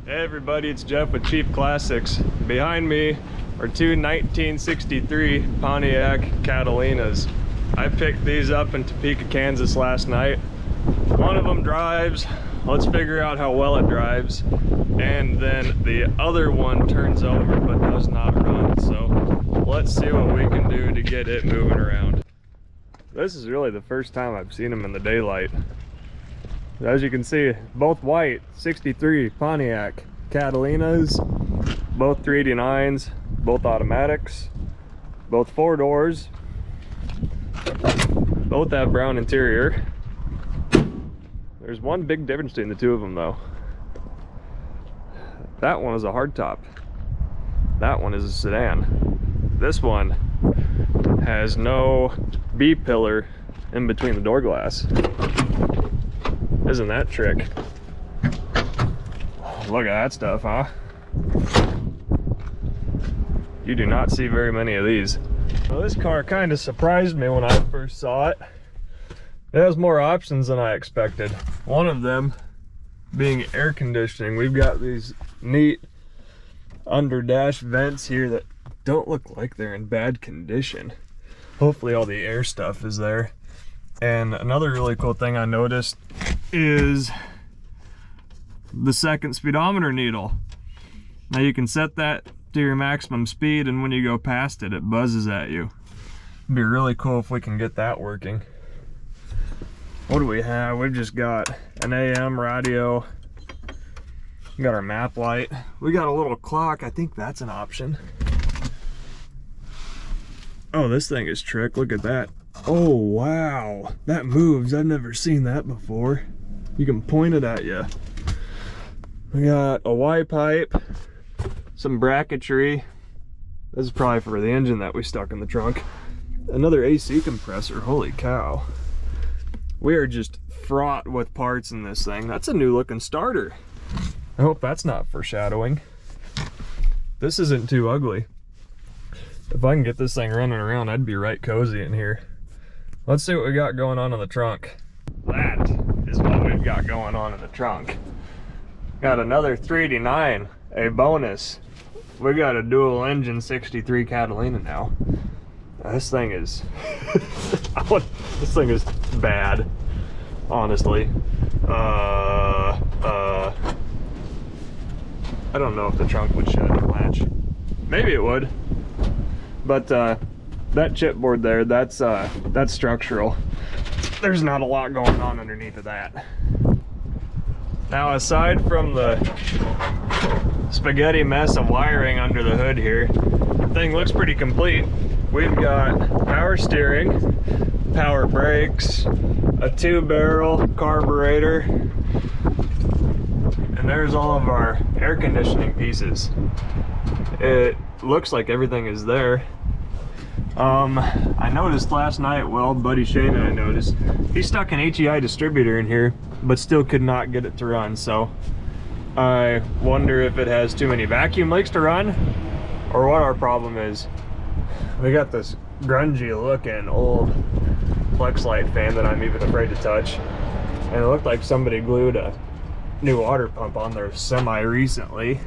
Hey everybody, it's Jeff with Chief Classics. Behind me are two 1963 Pontiac Catalinas. I picked these up in Topeka, Kansas last night. One of them drives. Let's figure out how well it drives. And then the other one turns over but does not run. So let's see what we can do to get it moving around. This is really the first time I've seen them in the daylight. As you can see, both white 63 Pontiac Catalinas, both 389s, both automatics, both 4 doors, both have brown interior. There's one big difference between the two of them though. That one is a hardtop. That one is a sedan. This one has no B-pillar in between the door glass. Isn't that trick? Look at that stuff, huh? You do not see very many of these. Well, this car kind of surprised me when I first saw it. It has more options than I expected. One of them being air conditioning. We've got these neat under dash vents here that don't look like they're in bad condition. Hopefully all the air stuff is there. And another really cool thing I noticed is the second speedometer needle. Now you can set that to your maximum speed, and when you go past it, it buzzes at you. It'd be really cool if we can get that working. What do we have? We've just got an AM radio. We got our map light. We got a little clock. I think that's an option. Oh, this thing is trick. Look at that. Oh, wow. That moves. I've never seen that before. You can point it at you. We got a Y pipe, some bracketry. This is probably for the engine that we stuck in the trunk. Another AC compressor. Holy cow. We are just fraught with parts in this thing. That's a new looking starter. I hope that's not foreshadowing. This isn't too ugly. If I can get this thing running around, I'd be right cozy in here. Let's see what we got going on in the trunk. That is what we've got going on in the trunk. Got another 389, a bonus. We got a dual engine 63 Catalina now. This thing is, this thing is bad, honestly. I don't know if the trunk would shut and latch. Maybe it would, but that chipboard there, that's structural. There's not a lot going on underneath of that. Now, aside from the spaghetti mess of wiring under the hood here, the thing looks pretty complete. We've got power steering, power brakes, a 2-barrel carburetor, and there's all of our air conditioning pieces. It looks like everything is there. I noticed last night, well, buddy Shane and I noticed, he stuck an HEI distributor in here, but still could not get it to run. So I wonder if it has too many vacuum leaks to run, or what our problem is. We got this grungy looking old flex light fan that I'm even afraid to touch. And it looked like somebody glued a new water pump on their semi recently.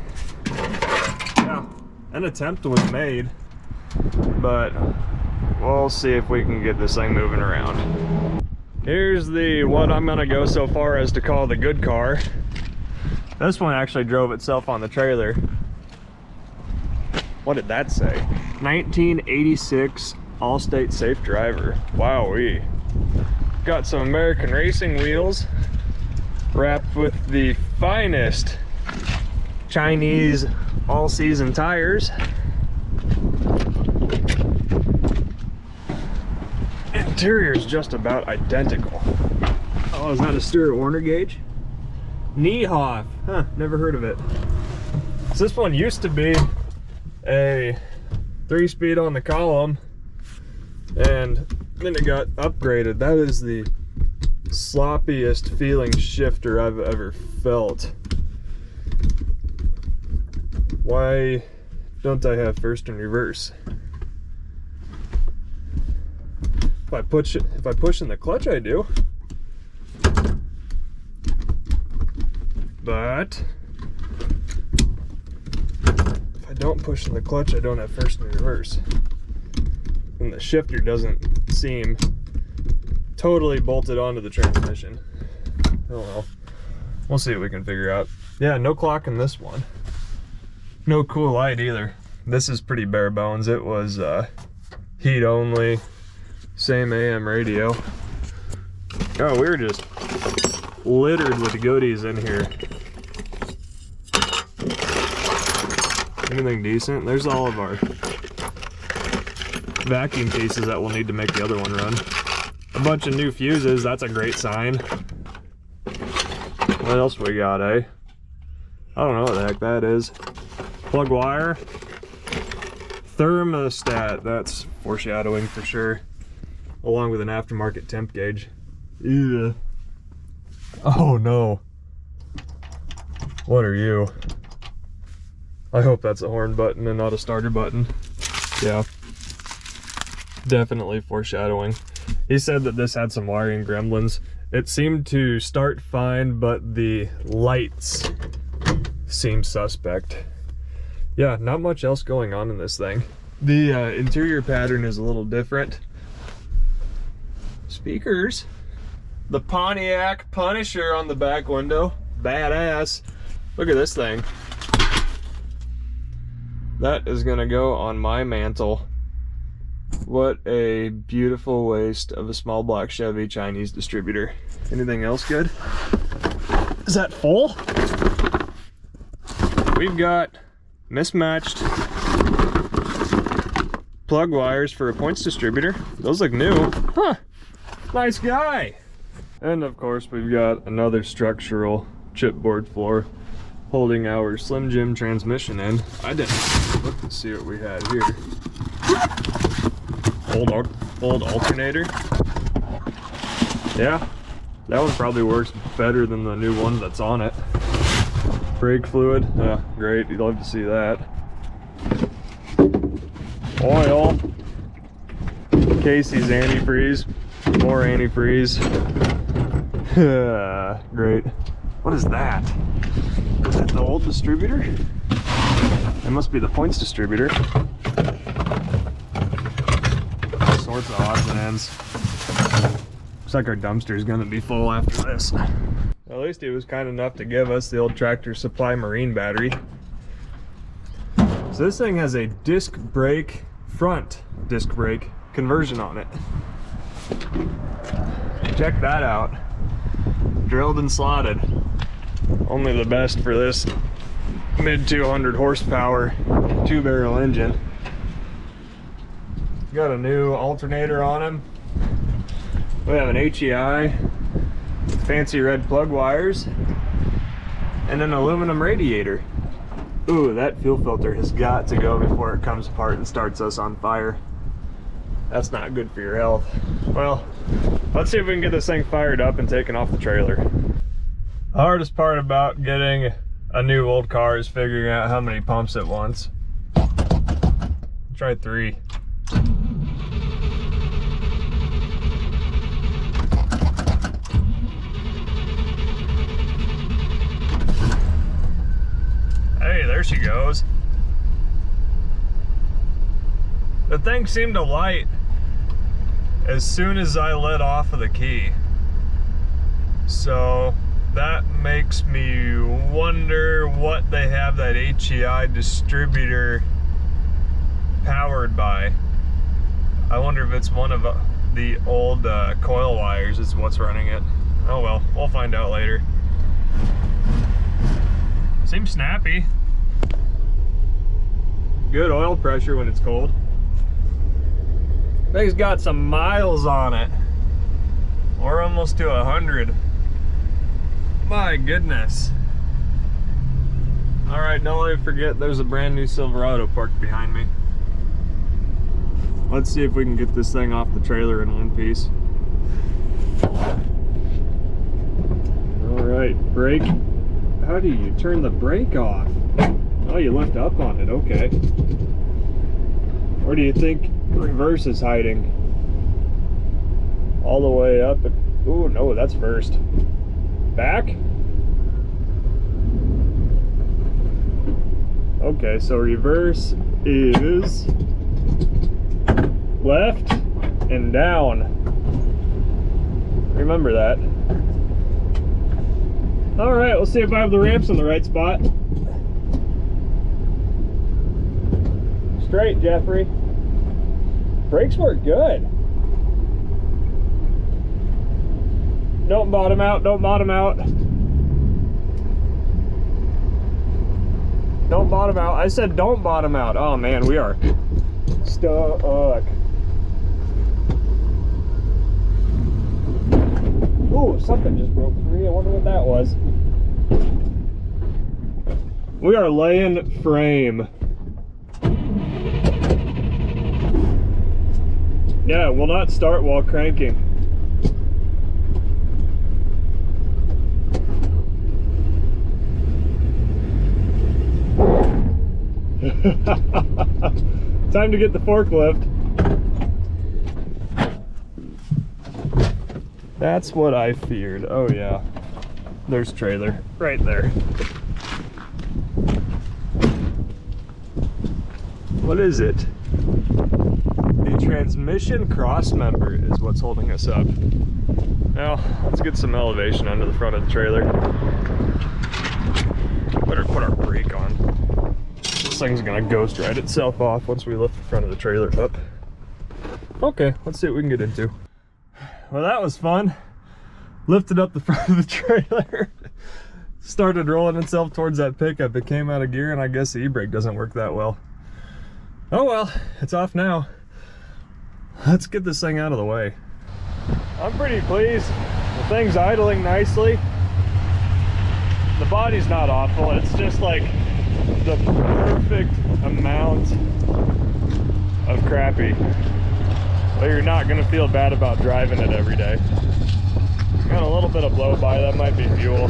Yeah, an attempt was made, but we'll see if we can get this thing moving around. Here's the what I'm gonna go so far as to call the good car. This one actually drove itself on the trailer. What did that say? 1986 Allstate Safe Driver. Wowee. Got some American racing wheels wrapped with the finest Chinese all-season tires. Interior is just about identical. Oh, is that a Stewart Warner gauge? Niehoff. Huh, never heard of it. So this one used to be a 3-speed on the column, and then it got upgraded. That is the sloppiest feeling shifter I've ever felt. Why don't I have first and reverse? If I push in the clutch, I do. But don't push in the clutch, I don't have first and reverse. And the shifter doesn't seem totally bolted onto the transmission. Oh well. We'll see what we can figure out. Yeah, no clock in this one. No cool light either. This is pretty bare bones. It was heat only, same AM radio. Oh, we were just littered with goodies in here. Anything decent? There's all of our vacuum cases that we'll need to make the other one run. A bunch of new fuses, that's a great sign. What else we got, eh? I don't know what the heck that is. Plug wire. Thermostat, that's foreshadowing for sure. Along with an aftermarket temp gauge. Ew. Oh no. What are you? I hope that's a horn button and not a starter button. Yeah. Definitely foreshadowing. He said that this had some wiring gremlins. It seemed to start fine, but the lights seem suspect. Yeah, not much else going on in this thing. The interior pattern is a little different. Speakers. The Pontiac Punisher on the back window. Badass. Look at this thing. That is gonna go on my mantle. What a beautiful waste of a small block Chevy Chinese distributor. Anything else good? Is that full? We've got mismatched plug wires for a points distributor. Those look new. Huh, nice guy. And of course we've got another structural chipboard floor holding our Slim Jim transmission in. I didn't look to see what we had here. Old alternator. Yeah, that one probably works better than the new one that's on it. Brake fluid, yeah, great, you'd love to see that. Oil. Casey's antifreeze, more antifreeze. Great. What is that? Is that the old distributor? It must be the points distributor. All sorts of odds and ends. Looks like our dumpster is gonna be full after this. At least he was kind enough to give us the old Tractor Supply Marine battery. So this thing has a disc brake, front disc brake conversion on it. Check that out. Drilled and slotted. Only the best for this mid 200 horsepower 2-barrel engine. Got a new alternator on him. We have an HEI, fancy red plug wires, and an aluminum radiator. Ooh, that fuel filter has got to go before it comes apart and starts us on fire. That's not good for your health. Well, let's see if we can get this thing fired up and taken off the trailer. The hardest part about getting a new old car is figuring out how many pumps it wants. Try 3. Hey, there she goes. The thing seemed to light as soon as I let off of the key. So that makes me wonder what they have that HEI distributor powered by. I wonder if it's one of the old coil wires is what's running it. Oh well, we'll find out later. Seems snappy. Good oil pressure when it's cold. Thing's got some miles on it. We're almost to 100. My goodness. All right, don't let me forget there's a brand new Silverado parked behind me. Let's see if we can get this thing off the trailer in one piece. All right, brake. How do you turn the brake off? Oh, you lift up on it, okay. Where do you think reverse is hiding? All the way up. Ooh, no, that's first. Back? Oh Okay, so reverse is left and down. Remember that. All right, let's see if I have the ramps in the right spot. Straight, Jeffrey. Brakes work good. Don't bottom out, don't bottom out. Don't bottom out. I said don't bottom out. Oh man, we are stuck. Ooh, something just broke free. I wonder what that was. We are laying frame. Yeah, will not start while cranking. Time to get the forklift. That's what I feared. Oh yeah, there's trailer right there. What is it? The transmission cross member is what's holding us up. Now let's get some elevation under the front of the trailer. Better put our brake on. This thing's gonna ghost ride itself off once we lift the front of the trailer up. Okay, let's see what we can get into. Well, that was fun. Lifted up the front of the trailer. Started rolling itself towards that pickup. It came out of gear, and I guess the e-brake doesn't work that well. Oh well, it's off now. Let's get this thing out of the way. I'm pretty pleased. The thing's idling nicely. The body's not awful. It's just like the perfect amount of crappy. But you're not gonna feel bad about driving it every day. Got a little bit of blow by, that might be fuel.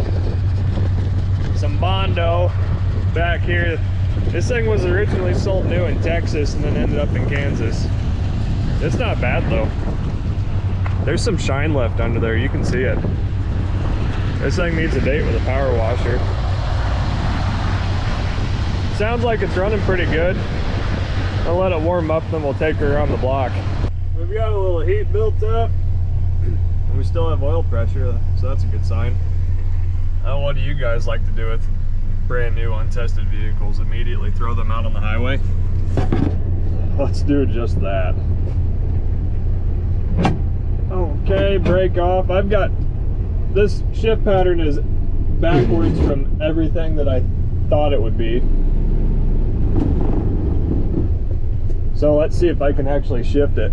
Some Bondo back here. This thing was originally sold new in Texas and then ended up in Kansas. It's not bad though. There's some shine left under there, you can see it. This thing needs a date with a power washer. Sounds like it's running pretty good. I'll let it warm up, then we'll take her around the block. We've got a little heat built up. And we still have oil pressure, so that's a good sign. What do you guys like to do with brand new untested vehicles? Immediately throw them out on the highway? Let's do just that. Okay, brake off. I've got, this shift pattern is backwards from everything that I thought it would be. So let's see if I can actually shift it.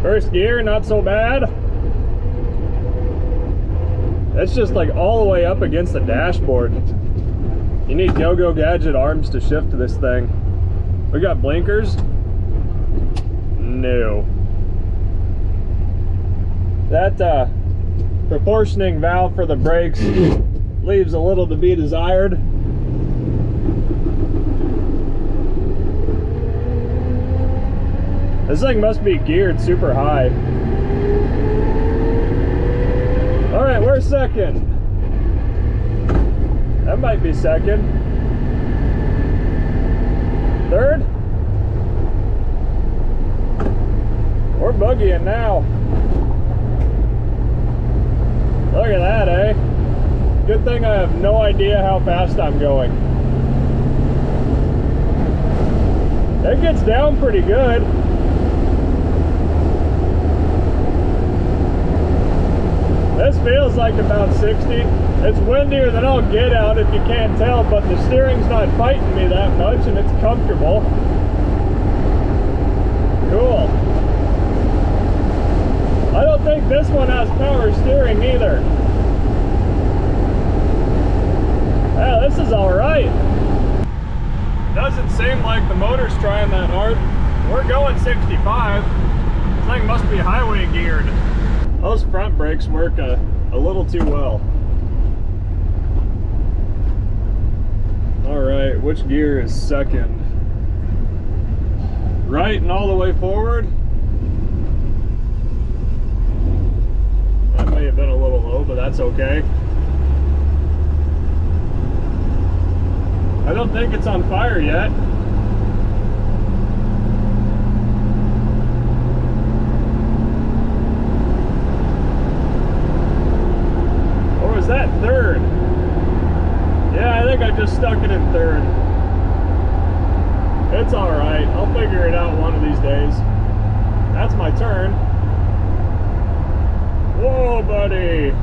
First gear, not so bad. It's just like all the way up against the dashboard. You need go-go gadget arms to shift this thing. We got blinkers? No. That proportioning valve for the brakes leaves a little to be desired. This thing must be geared super high. All right, where's second? That might be second. Third? We're boogieing now. Look at that, eh? Good thing I have no idea how fast I'm going. It gets down pretty good. This feels like about 60. It's windier than I'll get out if you can't tell, but the steering's not fighting me that much and it's comfortable. Cool. I don't think this one has power steering either. Yeah, this is alright. Doesn't seem like the motor's trying that hard. We're going 65. This thing must be highway geared. Those front brakes work a little too well. Alright, which gear is second? Right and all the way forward? That may have been a little low but that's okay. I don't think it's on fire yet. Or was that third? Yeah, I think I just stuck it in third. It's alright. I'll figure it out one of these days. That's my turn. Whoa, buddy.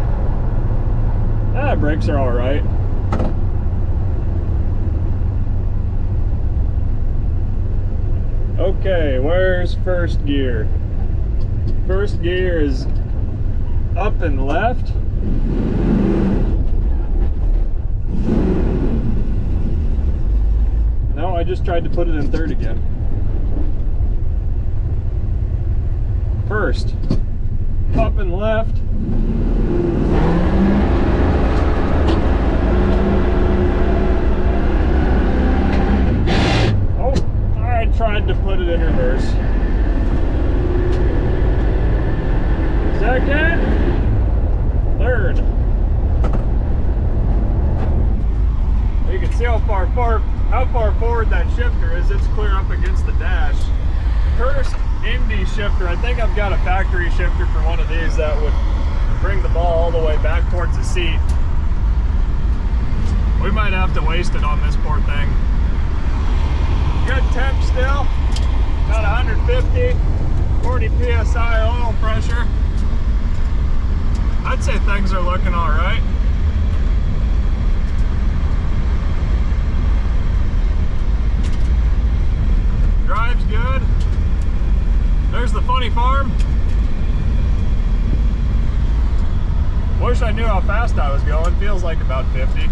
Ah, brakes are alright. Okay, where's first gear? First gear is up and left. No, I just tried to put it in third again. First, up and left. Tried to put it in reverse. Second, third. You can see how far forward that shifter is. It's clear up against the dash. First Indy shifter. I think I've got a factory shifter for one of these that would bring the ball all the way back towards the seat. We might have to waste it on this poor thing. Good temp still, about 150, 40 psi oil pressure. I'd say things are looking all right. Drives good. There's the funny farm. Wish I knew how fast I was going. Feels like about 50.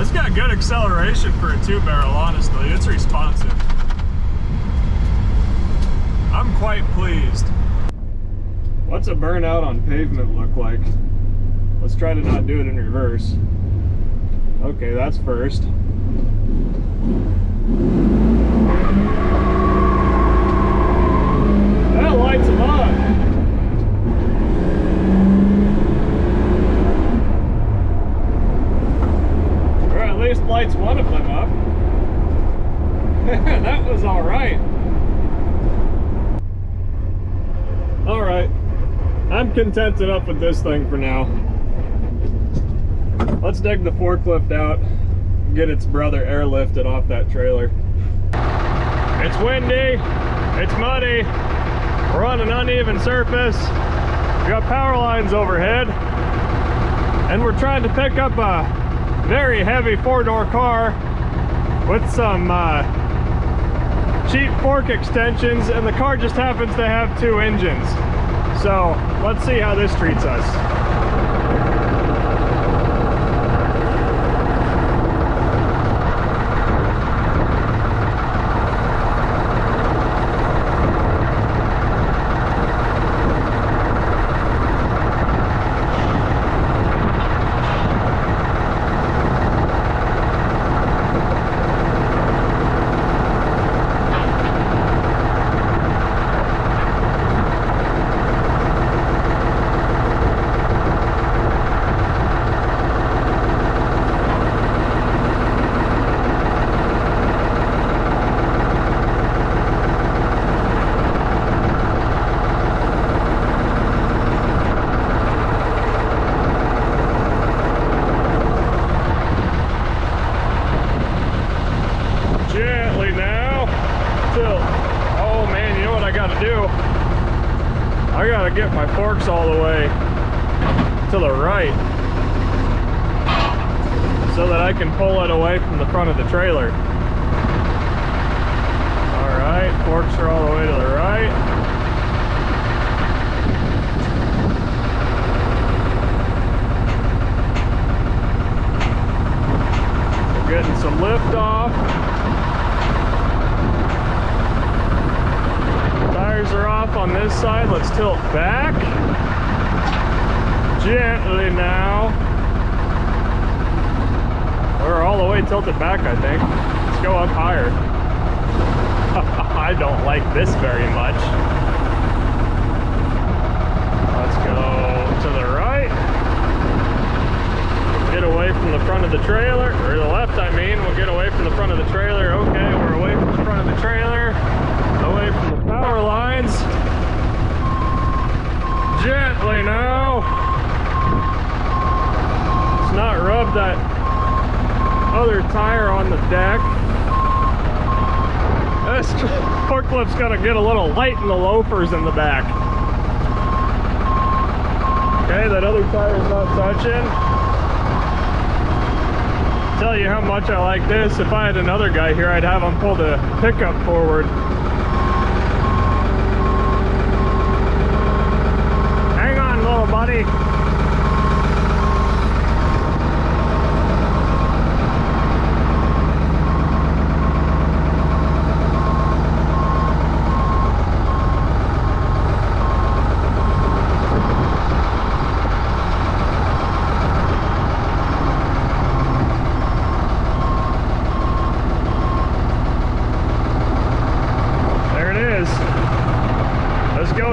It's got good acceleration for a 2-barrel, honestly. It's responsive. I'm quite pleased. What's a burnout on pavement look like? Let's try to not do it in reverse. Okay, that's first. That lights them up. At least lights one of them up. That was all right. All right, I'm content enough with this thing for now. Let's dig the forklift out, get its brother airlifted off that trailer. It's windy, it's muddy, we're on an uneven surface, we got power lines overhead, and we're trying to pick up a very heavy 4-door car with some cheap fork extensions, and the car just happens to have 2 engines. So let's see how this treats us. I gotta get my forks all the way to the right so that I can pull it away from the front of the trailer. Alright, forks are all the way to the right. We're getting some lift off. Tires are off on this side. Let's tilt back. Gently now. We're all the way tilted back, I think. Let's go up higher. I don't like this very much. have that other tire on the deck. This forklift's gonna get a little light in the loafers in the back. Okay, that other tire's not touching. Tell you how much I like this. If I had another guy here, I'd have him pull the pickup forward. Hang on, little buddy.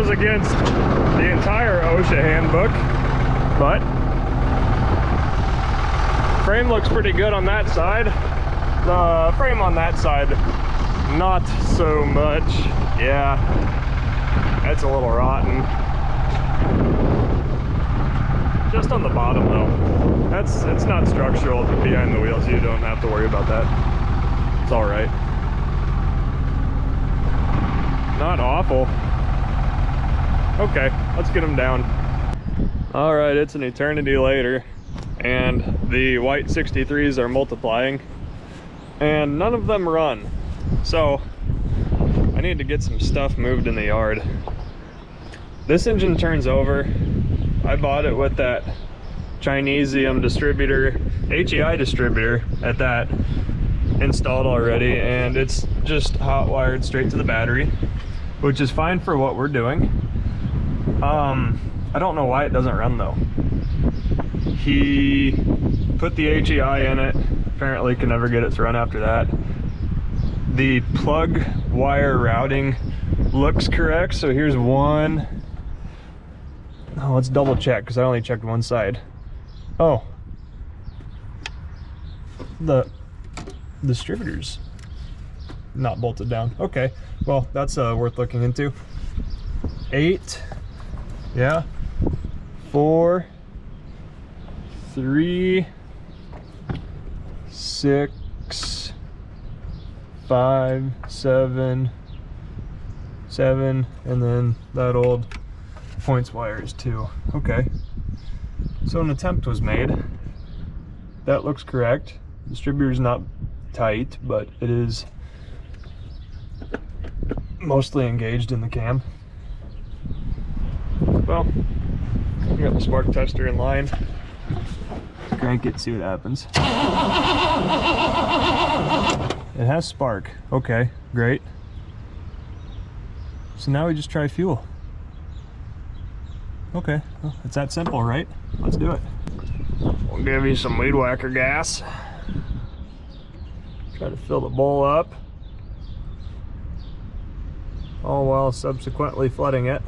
Against the entire OSHA handbook, but frame looks pretty good on that side. The frame on that side, not so much. Yeah, that's a little rotten. Just on the bottom though. It's not structural behind the wheels. You don't have to worry about that. It's all right. Not awful. Okay, let's get them down. All right, it's an eternity later, and the white 63s are multiplying, and none of them run. So I need to get some stuff moved in the yard. This engine turns over. I bought it with that Chinesium distributor, HEI distributor at that installed already, and it's just hot wired straight to the battery, which is fine for what we're doing. I don't know why it doesn't run though. He put the HEI in it, apparently can never get it to run after that. The plug wire routing looks correct, so here's one. Oh, let's double check because I only checked one side. Oh, the distributor's not bolted down. Okay, well that's worth looking into. 8, yeah, 4, 3, 6, 5, 7, and then that old points wire is 2. Okay, so an attempt was made. That looks correct. Distributor's not tight, but it is mostly engaged in the cam. Well, we got the spark tester in line. Let's crank it, see what happens. It has spark. Okay, great. So now we just try fuel. Okay, well, it's that simple, right? Let's do it. We'll give you some weed whacker gas. Try to fill the bowl up, all while subsequently flooding it.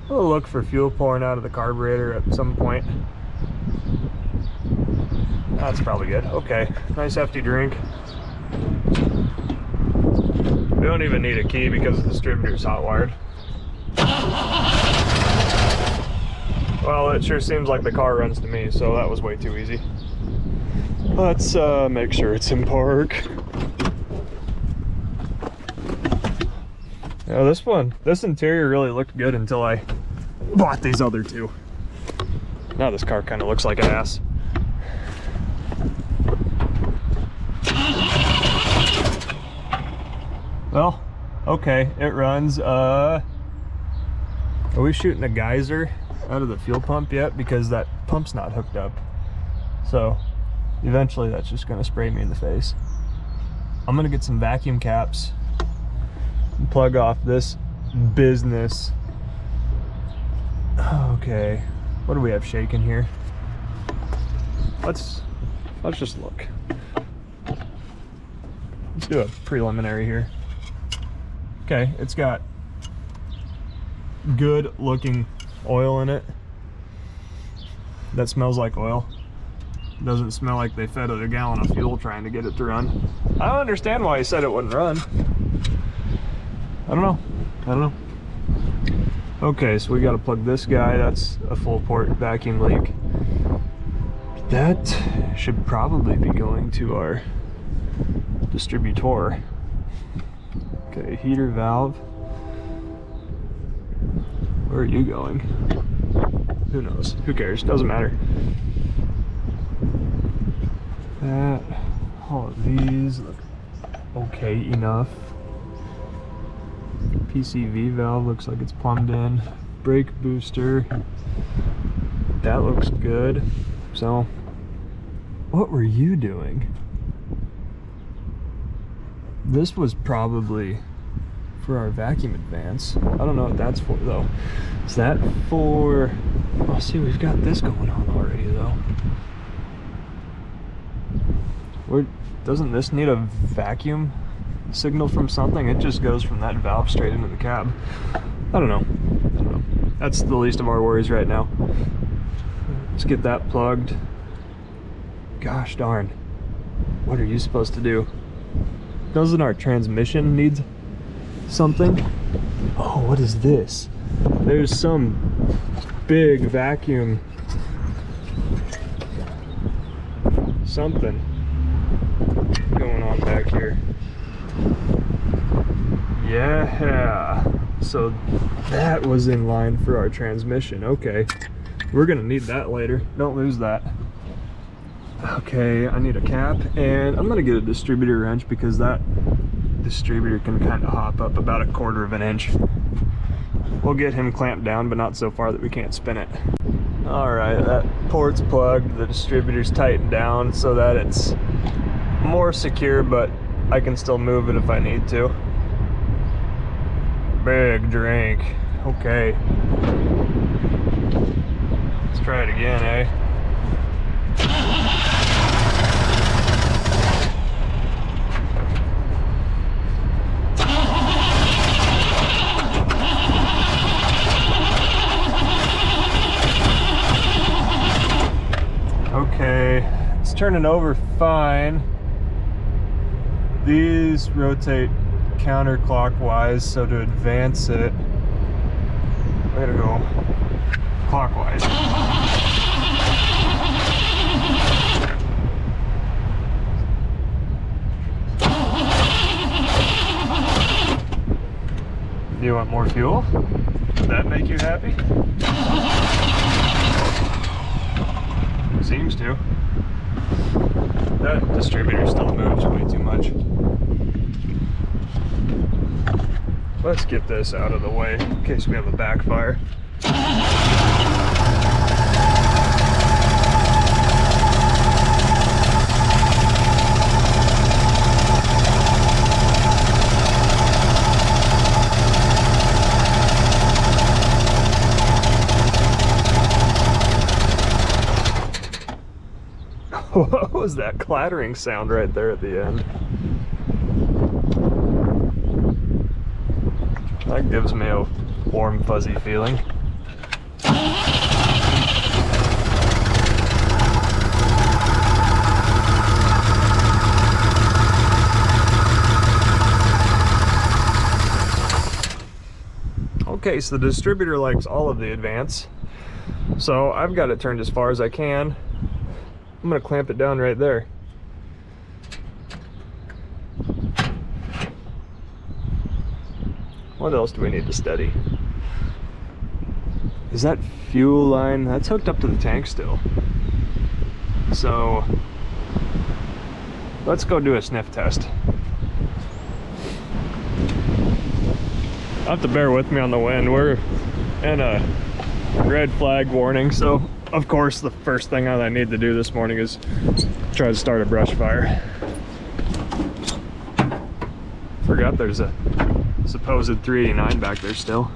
We'll look for fuel pouring out of the carburetor at some point. That's probably good. Okay, nice hefty drink. We don't even need a key because the distributor's hot wired. Well, it sure seems like the car runs to me, so that was way too easy. Let's make sure it's in park. Yeah, this interior really looked good until I bought these other two. Now this car kind of looks like ass. Well, okay, it runs. Are we shooting a geyser out of the fuel pump yet? Because that pump's not hooked up. So eventually that's just gonna spray me in the face. I'm gonna get some vacuum caps and plug off this business. Okay, what do we have shaking here? Let's just look. Let's do a preliminary here. Okay, it's got good looking oil in it. That smells like oil. Doesn't smell like they fed it a gallon of fuel trying to get it to run. I don't understand why he said it wouldn't run. I don't know. Okay, so we got to plug this guy. That's a full port vacuum leak. That should probably be going to our distributor. Okay, heater valve. Where are you going? Who knows? Who cares? Doesn't matter. That, all of these look okay enough. PCV valve looks like it's plumbed in. Brake booster, that looks good. So, what were you doing? This was probably for our vacuum advance. I don't know what that's for though. Is that for, oh see, we've got this going on already though. Doesn't this need a vacuum signal from something? It just goes from that valve straight into the cab. I don't know. That's the least of our worries right now. Let's get that plugged. Gosh darn. What are you supposed to do? Doesn't our transmission need something? Oh, what is this? There's some big vacuum something going on back here. Yeah, so that was in line for our transmission. Okay, we're gonna need that later. Don't lose that. Okay, I need a cap, and I'm gonna get a distributor wrench because that distributor can kind of hop up about 1/4 of an inch. We'll get him clamped down, but not so far that we can't spin it. All right, that port's plugged, the distributor's tightened down so that it's more secure, but I can still move it if I need to. Big drink. Okay. Let's try it again, eh? Okay, it's turning over fine. These rotate counterclockwise, so to advance it, I gotta go clockwise. Do you want more fuel? Would that make you happy? Seems to. That distributor still moves way too much. Let's get this out of the way in case we have a backfire. What was that clattering sound right there at the end? That gives me a warm, fuzzy feeling. Okay, so the distributor likes all of the advance. So I've got it turned as far as I can. I'm gonna clamp it down right there. What else do we need to study? Is that fuel line? That's hooked up to the tank still. So let's go do a sniff test. You'll have to bear with me on the wind. We're in a red flag warning, so of course the first thing I need to do this morning is try to start a brush fire. Forgot there's a supposed 389 back there still.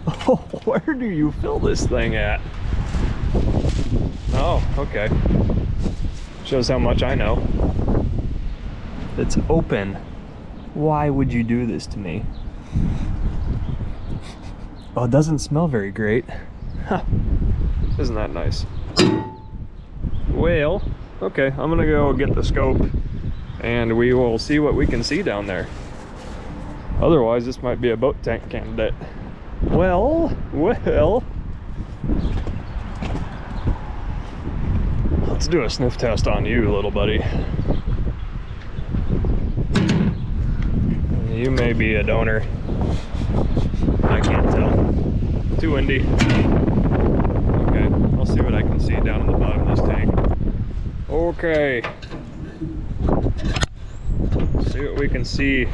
Oh, where do you fill this thing at? Oh, okay. Shows how much I know. It's open. Why would you do this to me? Oh, it doesn't smell very great. Huh. Isn't that nice? Well, okay, I'm gonna go get the scope and we will see what we can see down there. Otherwise, this might be a boat tank candidate. Well, let's do a sniff test on you, little buddy. You may be a donor. I can't tell. Too windy. Okay, I'll see what I can see down in the bottom of this tank. Okay. See what we can see.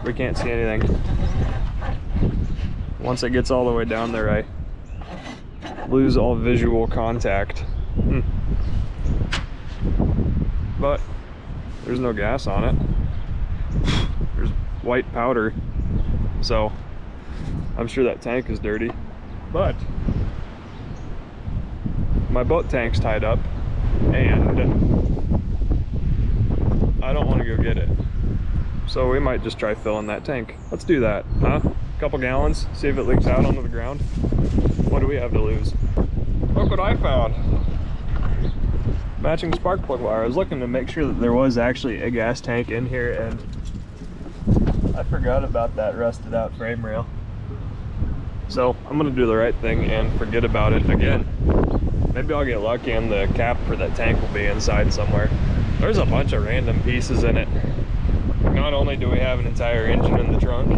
We can't see anything. Once it gets all the way down there, I lose all visual contact. But there's no gas on it. There's white powder. So I'm sure that tank is dirty. But my boat tank's tied up and I don't want to go get it. So we might just try filling that tank. Let's do that, huh? A couple gallons, see if it leaks out onto the ground. What do we have to lose? Look what I found. Matching spark plug wire. I was looking to make sure that there was actually a gas tank in here, and I forgot about that rusted out frame rail. So I'm gonna do the right thing and forget about it again. Maybe I'll get lucky and the cap for that tank will be inside somewhere. There's a bunch of random pieces in it. Not only do we have an entire engine in the trunk,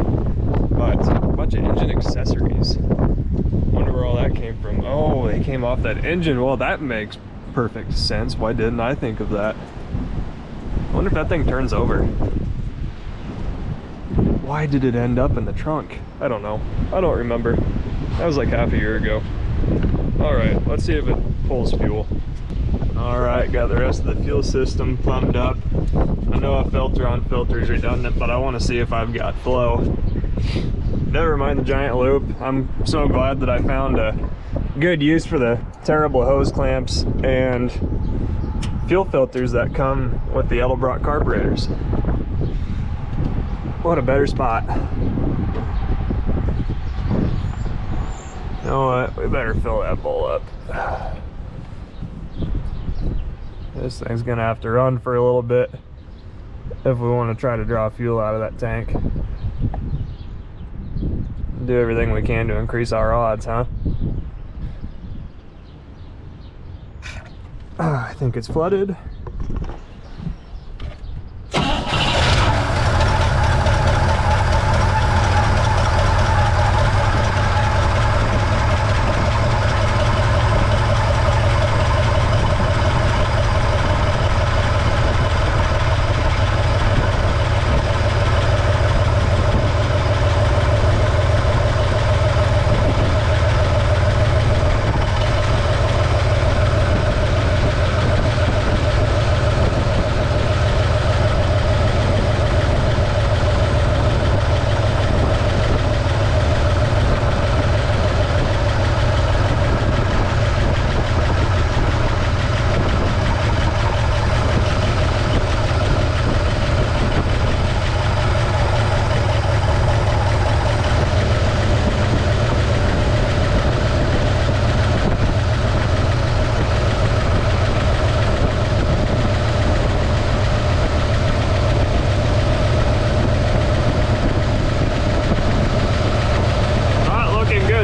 but a bunch of engine accessories. Wonder where all that came from. Oh, they came off that engine. Well, that makes perfect sense. Why didn't I think of that? I wonder if that thing turns over. Why did it end up in the trunk? I don't know. I don't remember. That was like half a year ago. All right, let's see if it pulls fuel. All right, got the rest of the fuel system plumbed up. I know a filter on filter is redundant, but I want to see if I've got flow. Never mind the giant loop. I'm so glad that I found a good use for the terrible hose clamps and fuel filters that come with the Edelbrock carburetors. What a better spot. You know what? We better fill that bowl up. This thing's gonna have to run for a little bit if we want to try to draw fuel out of that tank. Do everything we can to increase our odds, huh? I think it's flooded.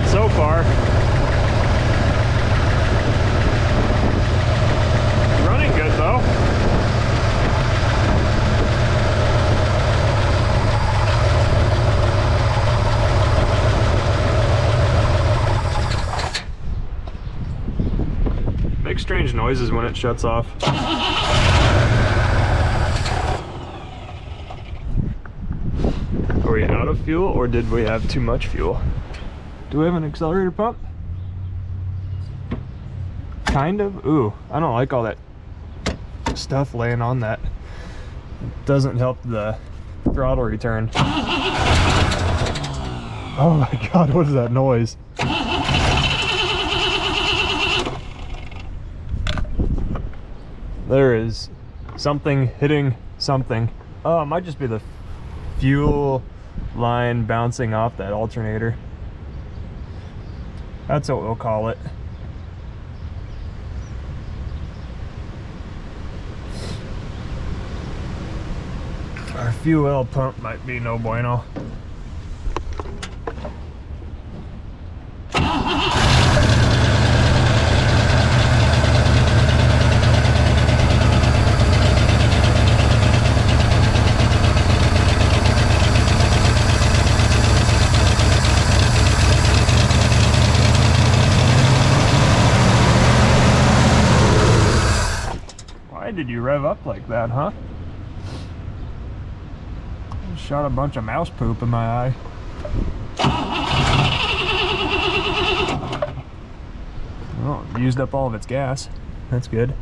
So far. Running good though. Makes strange noises when it shuts off. Are we out of fuel or did we have too much fuel? Do we have an accelerator pump? Kind of. Ooh, I don't like all that stuff laying on that. It doesn't help the throttle return. Oh my God, what is that noise? There is something hitting something. Oh, it might just be the fuel line bouncing off that alternator. That's what we'll call it. Our fuel pump might be no bueno. Why did you rev up like that, huh? Shot a bunch of mouse poop in my eye. Oh, used up all of its gas. That's good.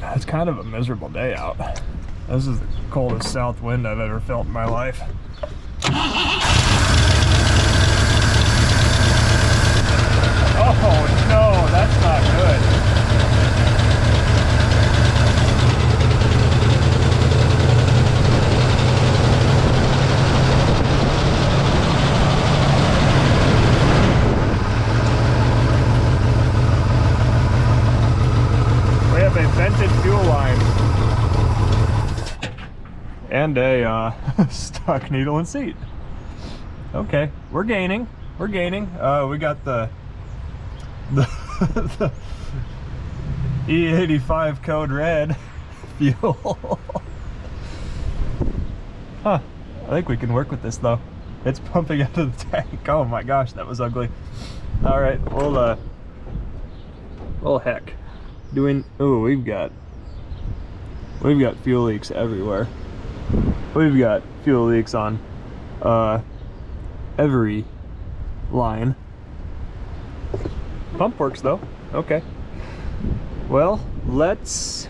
It's kind of a miserable day out. This is the coldest south wind I've ever felt in my life. Oh no, that's not good. We have a vented fuel line and a stuck needle and seat. Okay, we're gaining. We're gaining. We got the E85 code red fuel. Huh, I think we can work with this though. It's pumping out of the tank. Oh my gosh, that was ugly. All right, well heck. We've got fuel leaks everywhere. We've got fuel leaks on every line. Pump works though. Okay. Well, let's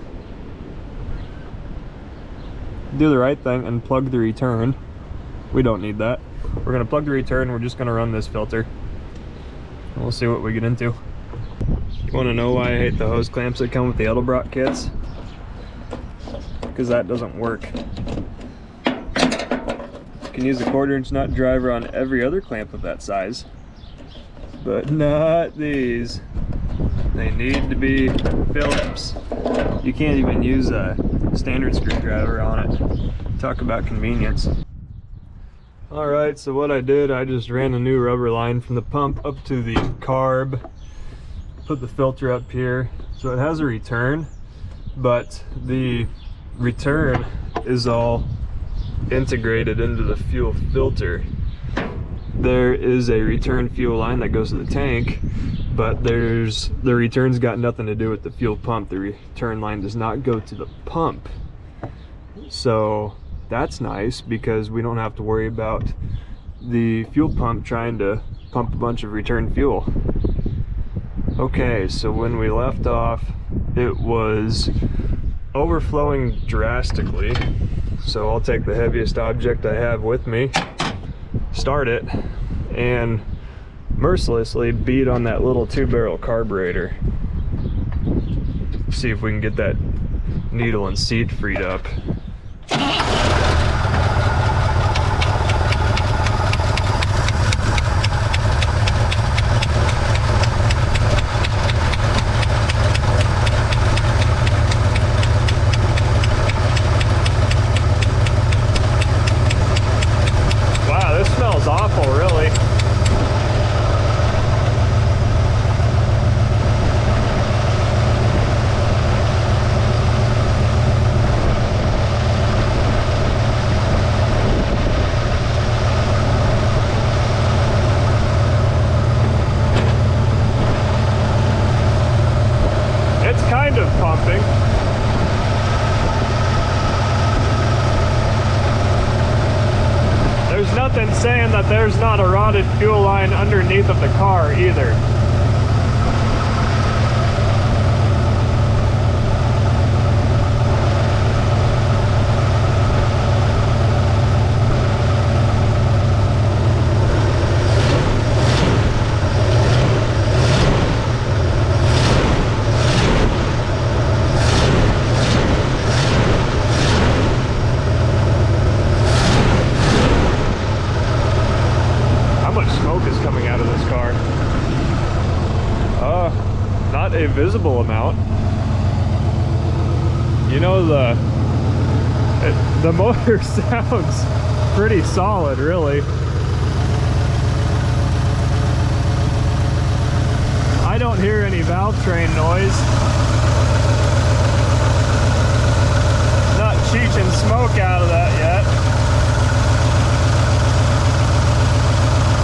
do the right thing and plug the return. We don't need that. We're gonna plug the return. We're just gonna run this filter. And we'll see what we get into. You wanna know why I hate the hose clamps that come with the Edelbrock kits? Because that doesn't work. You can use a 1/4" nut driver on every other clamp of that size, but not these. They need to be Phillips. You can't even use a standard screwdriver on it. Talk about convenience. Alright, so what I did, I just ran a new rubber line from the pump up to the carb, put the filter up here. So it has a return, but the return is all integrated into the fuel filter. There is a return fuel line that goes to the tank, but the return's got nothing to do with the fuel pump. The return line does not go to the pump. So that's nice because we don't have to worry about the fuel pump trying to pump a bunch of return fuel. Okay, so when we left off, it was overflowing drastically. So I'll take the heaviest object I have with me, start it, and mercilessly beat on that little 2-barrel carburetor. See if we can get that needle and seat freed up. Awful, really. It's kind of pumping. There's nothing saying that there's not a rotted fuel line underneath of the car either. Smoke is coming out of this car. not a visible amount. You know, the motor sounds pretty solid, really. I don't hear any valve train noise. Not cheeching smoke out of that yet.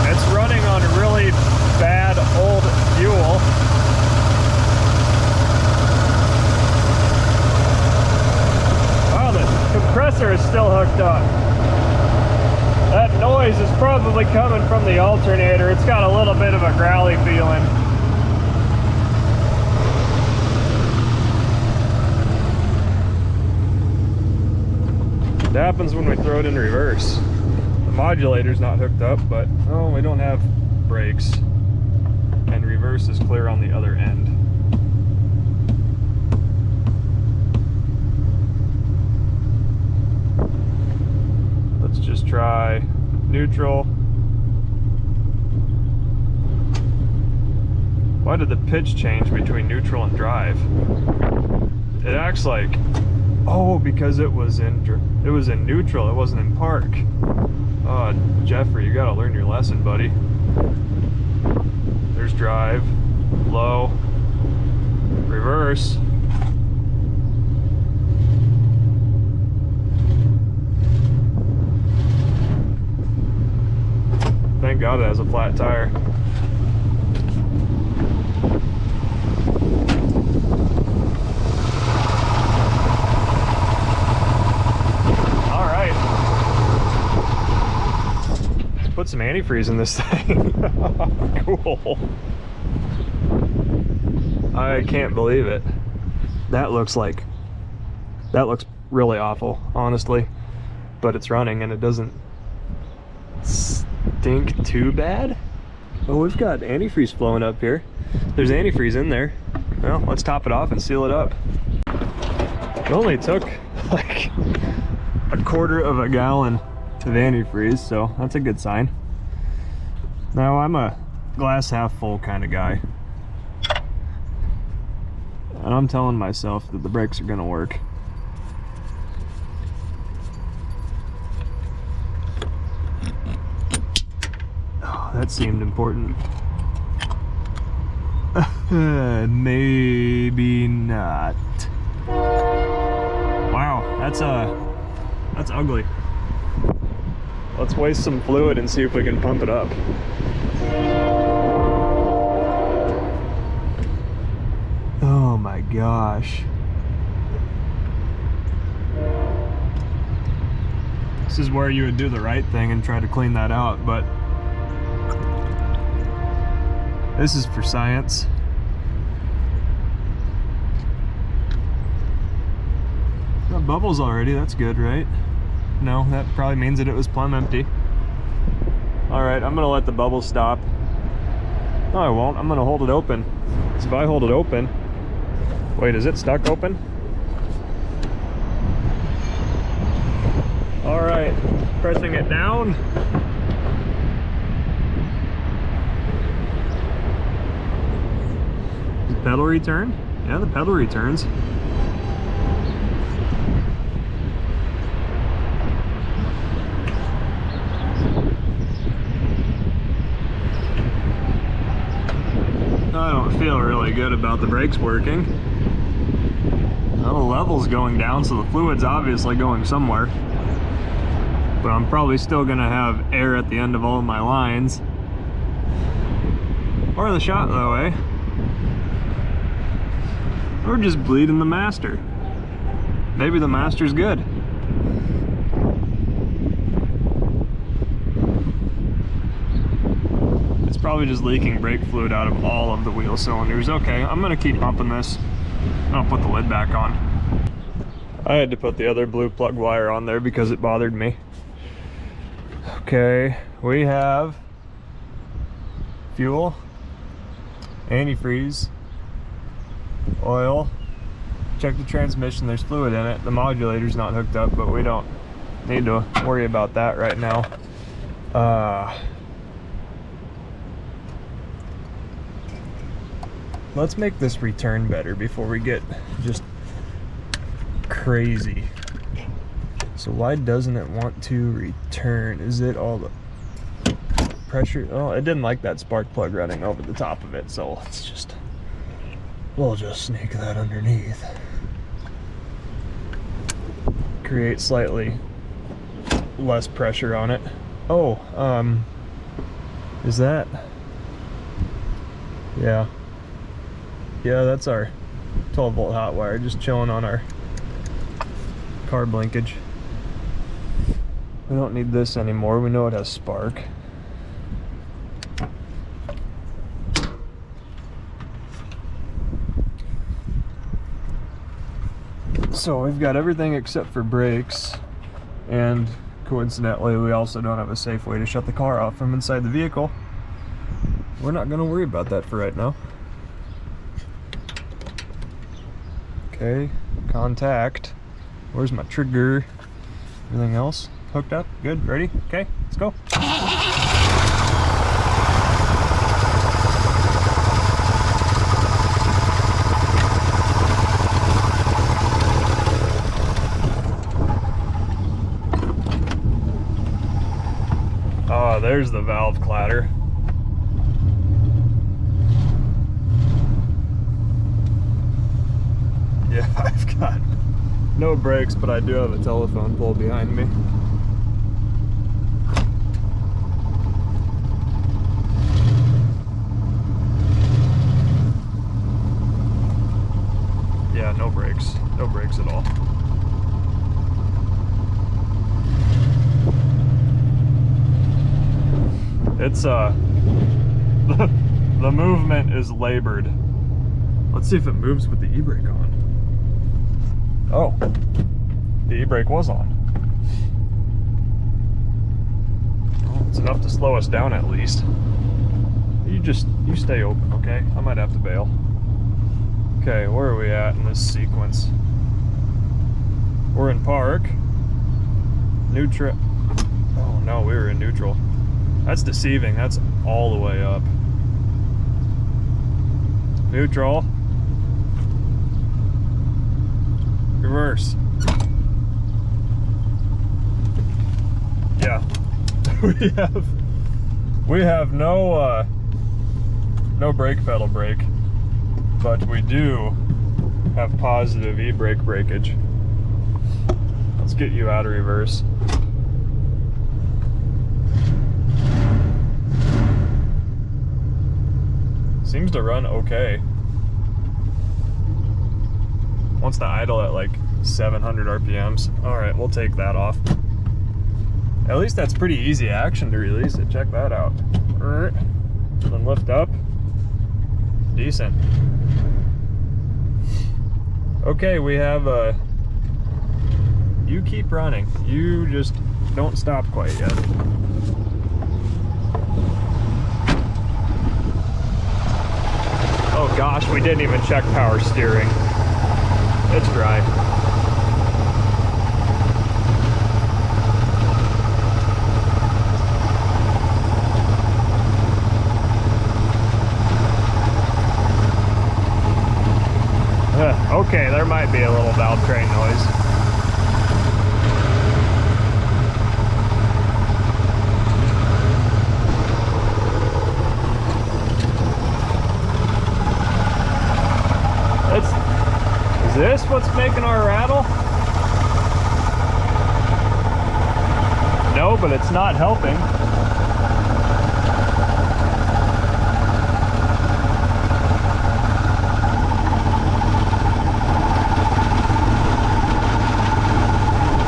It's running on really bad old fuel. Wow, the compressor is still hooked up. That noise is probably coming from the alternator. It's got a little bit of a growly feeling. It happens when we throw it in reverse. The modulator's not hooked up, but oh, we don't have brakes. And reverse is clear on the other end. Let's just try neutral. Why did the pitch change between neutral and drive? It acts like, oh, because it was in neutral, it wasn't in park. Oh, Jeffrey, you gotta learn your lesson, buddy. There's drive, low, reverse. Thank God it has a flat tire. Put some antifreeze in this thing. Cool. I can't believe it. That looks really awful, honestly. But it's running and it doesn't stink too bad. Oh, we've got antifreeze flowing up here. There's antifreeze in there. Well, let's top it off and seal it up. It only took like a quarter of a gallon of antifreeze, so that's a good sign. Now, I'm a glass half full kind of guy, and I'm telling myself that the brakes are gonna work. Oh, that seemed important. Maybe not. Wow, that's ugly. Let's waste some fluid and see if we can pump it up. Oh my gosh. This is where you would do the right thing and try to clean that out, but this is for science. Got bubbles already, that's good, right? No, that probably means that it was plumb empty. Alright, I'm gonna let the bubbles stop. No, I won't. I'm gonna hold it open. So if I hold it open... Wait, is it stuck open? Alright, pressing it down. Does the pedal return? Yeah, the pedal returns. I don't feel really good about the brakes working. Well, the level's going down, so the fluid's obviously going somewhere. But I'm probably still gonna have air at the end of all of my lines. Or the shot though, eh? Or just bleeding the master. Maybe the master's good. Probably just leaking brake fluid out of all of the wheel cylinders. Okay, I'm gonna keep pumping this. I'll put the lid back on. I had to put the other blue plug wire on there because it bothered me. Okay, we have fuel, antifreeze, oil. Check the transmission, there's fluid in it. The modulator's not hooked up, but we don't need to worry about that right now. let's make this return better before we get just crazy. So why doesn't it want to return? Is it all the pressure? Oh, it didn't like that spark plug running over the top of it, so we'll just sneak that underneath. Create slightly less pressure on it. Oh, is that? Yeah, that's our 12-volt hot wire just chilling on our carb linkage. We don't need this anymore. We know it has spark. So we've got everything except for brakes, and coincidentally we also don't have a safe way to shut the car off from inside the vehicle. We're not going to worry about that for right now. Okay, contact. Where's my trigger? Everything else hooked up? Good, ready? Okay, let's go. Oh, there's the valve clatter. Yeah, I've got no brakes, but I do have a telephone pole behind me. Yeah, no brakes. No brakes at all. It's the movement is labored. Let's see if it moves with the e-brake on. Oh, the e-brake was on. Well, it's enough to slow us down at least. You stay open, okay? I might have to bail. Okay, where are we at in this sequence? We're in park. Neutral. Oh no, we were in neutral. That's deceiving. That's all the way up. Neutral. Reverse. Yeah. we have no brake pedal brake, but we do have positive e-brake breakage. Let's get you out of reverse. Seems to run okay. Wants to idle at like 700 RPMs. All right, we'll take that off. At least that's pretty easy action to release it. Check that out. Then lift up. Decent. Okay, we have you keep running. You just don't stop quite yet. Oh gosh, we didn't even check power steering. It's dry. Okay, there might be a little valve train noise. Is this what's making our rattle? No, but it's not helping.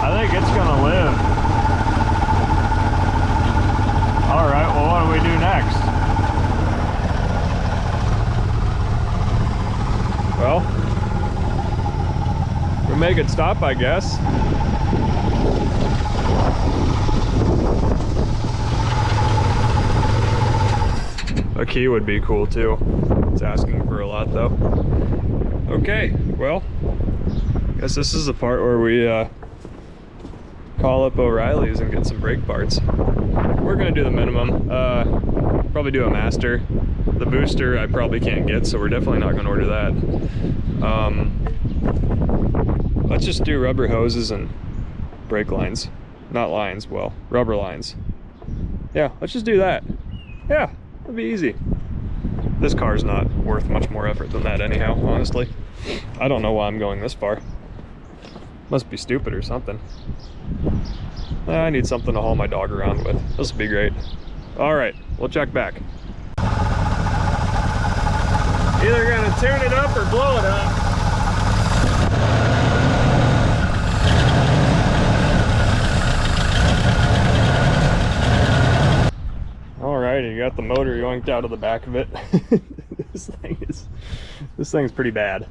I think it's gonna live. All right, well, what do we do next? Well, we'll make it stop, I guess. A key would be cool too. It's asking for a lot though. Okay, well, I guess this is the part where we call up O'Reilly's and get some brake parts. We're gonna do the minimum. Probably do a master. The booster I probably can't get, so we're definitely not gonna order that. Let's just do rubber hoses and brake lines. Not lines, well, rubber lines. Yeah, let's just do that. Yeah, it'll be easy. This car's not worth much more effort than that anyhow, honestly. I don't know why I'm going this far. Must be stupid or something. I need something to haul my dog around with. This will be great. All right, we'll check back. Either gonna tune it up or blow it up. Alrighty, you got the motor yoinked out of the back of it. This thing's pretty bad.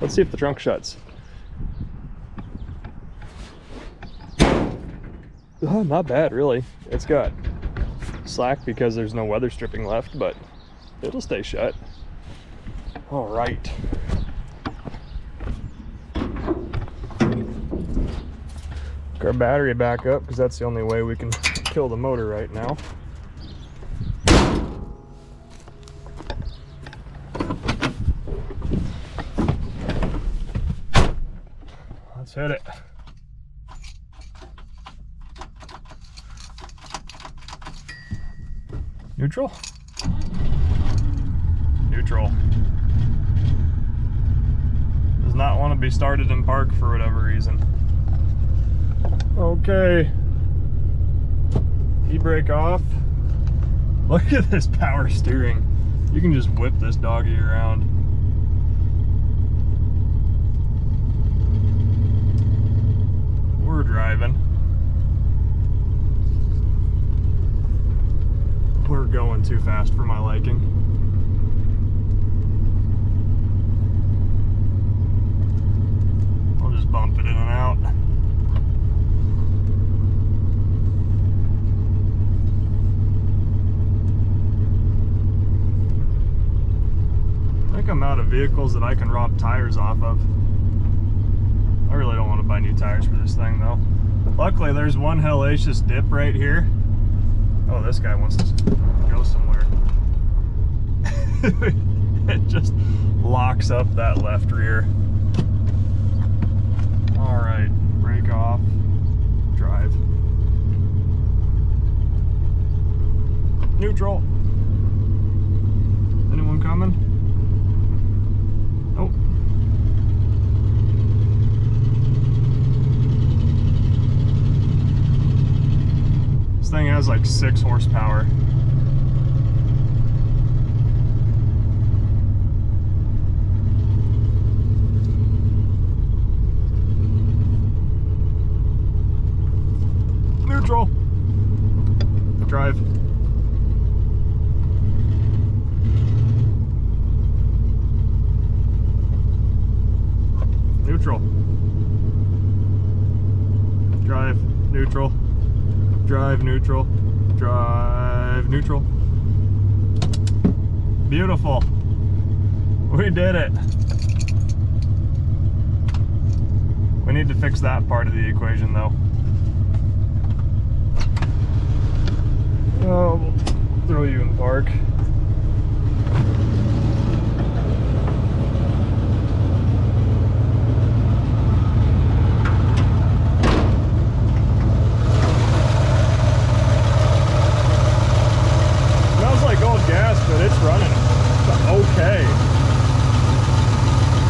Let's see if the trunk shuts. Not bad, really. It's got slack because there's no weather stripping left, but it'll stay shut. All right. Hook our battery back up because that's the only way we can kill the motor right now. Let's hit it. Neutral? Neutral. Does not want to be started in park for whatever reason. Okay. E-brake off. Look at this power steering. You can just whip this doggy around. We're driving. We're going too fast for my liking. I'll just bump it in and out. I think I'm out of vehicles that I can rob tires off of. I really don't want to buy new tires for this thing though. Luckily there's one hellacious dip right here. Oh, this guy wants to go somewhere. It just locks up that left rear. All right, brake off, drive. Neutral. Anyone coming? Nope. This thing has like 6 horsepower. Neutral. Drive. Neutral. Drive. Neutral. Drive neutral. Drive neutral. Beautiful. We did it. We need to fix that part of the equation though. Oh, we'll throw you in park. But it's running okay. You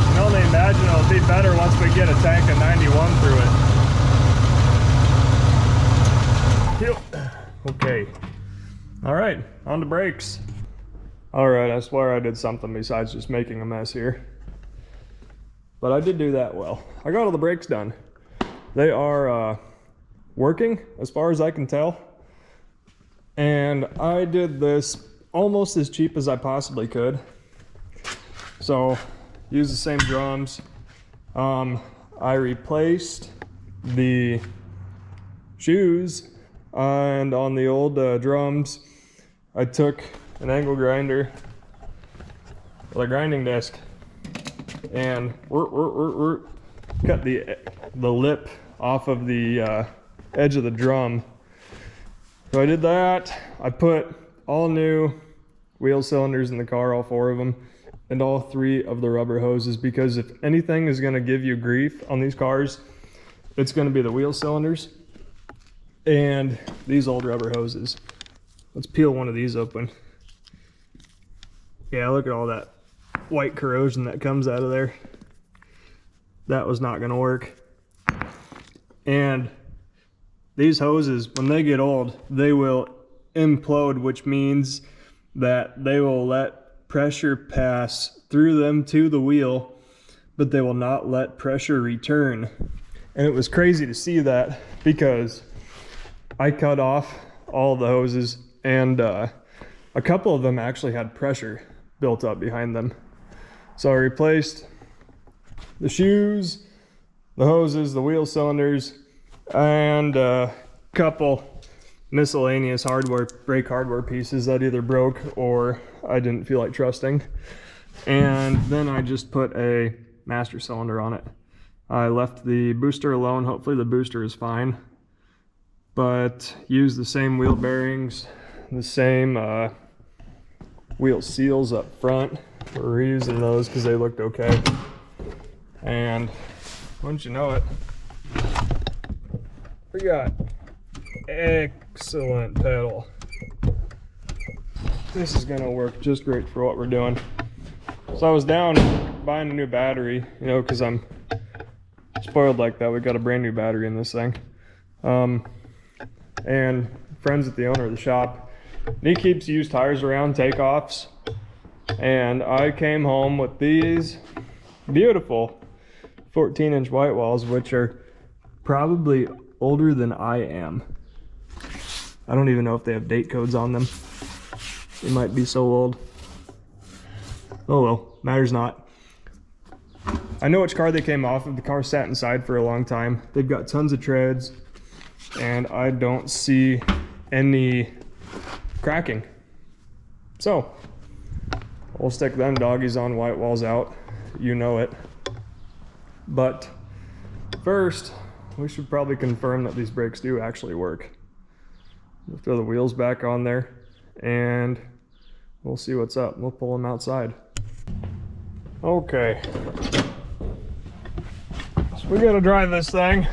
can only imagine it'll be better once we get a tank of 91 through it. Okay. All right, on to brakes. All right, I swear I did something besides just making a mess here. But I did do that well. I got all the brakes done. They are working as far as I can tell. And I did this almost as cheap as I possibly could. So, use the same drums. I replaced the shoes, and on the old drums, I took an angle grinder with a grinding disc and cut the lip off of the edge of the drum. So I did that. I put all new wheel cylinders in the car, all 4 of them, and all 3 of the rubber hoses, because if anything is going to give you grief on these cars, it's going to be the wheel cylinders and these old rubber hoses. Let's peel one of these open. Yeah, look at all that white corrosion that comes out of there. That was not going to work. And these hoses, when they get old, they will implode, which means that they will let pressure pass through them to the wheel, but they will not let pressure return. And it was crazy to see that, because I cut off all the hoses, and a couple of them actually had pressure built up behind them. So I replaced the shoes, the hoses, the wheel cylinders, and a couple miscellaneous brake hardware pieces that either broke or I didn't feel like trusting. And then I just put a master cylinder on it. I left the booster alone. Hopefully the booster is fine, but used the same wheel bearings, the same wheel seals up front. We're reusing those because they looked okay. And once you know it, we got excellent pedal. This is gonna work just great for what we're doing. So I was down buying a new battery, you know, because I'm spoiled like that. We got a brand new battery in this thing. And friends with the owner of the shop, and he keeps used tires around, takeoffs. And I came home with these beautiful 14-inch white walls, which are probably older than I am. I don't even know if they have date codes on them. They might be so old. Oh well, matters not. I know which car they came off of. The car sat inside for a long time. They've got tons of treads, and I don't see any cracking. So we'll stick them doggies on, white walls out. You know it. But first, we should probably confirm that these brakes do actually work. We'll throw the wheels back on there and we'll see what's up. We'll pull them outside. Okay. So we gotta drive this thing.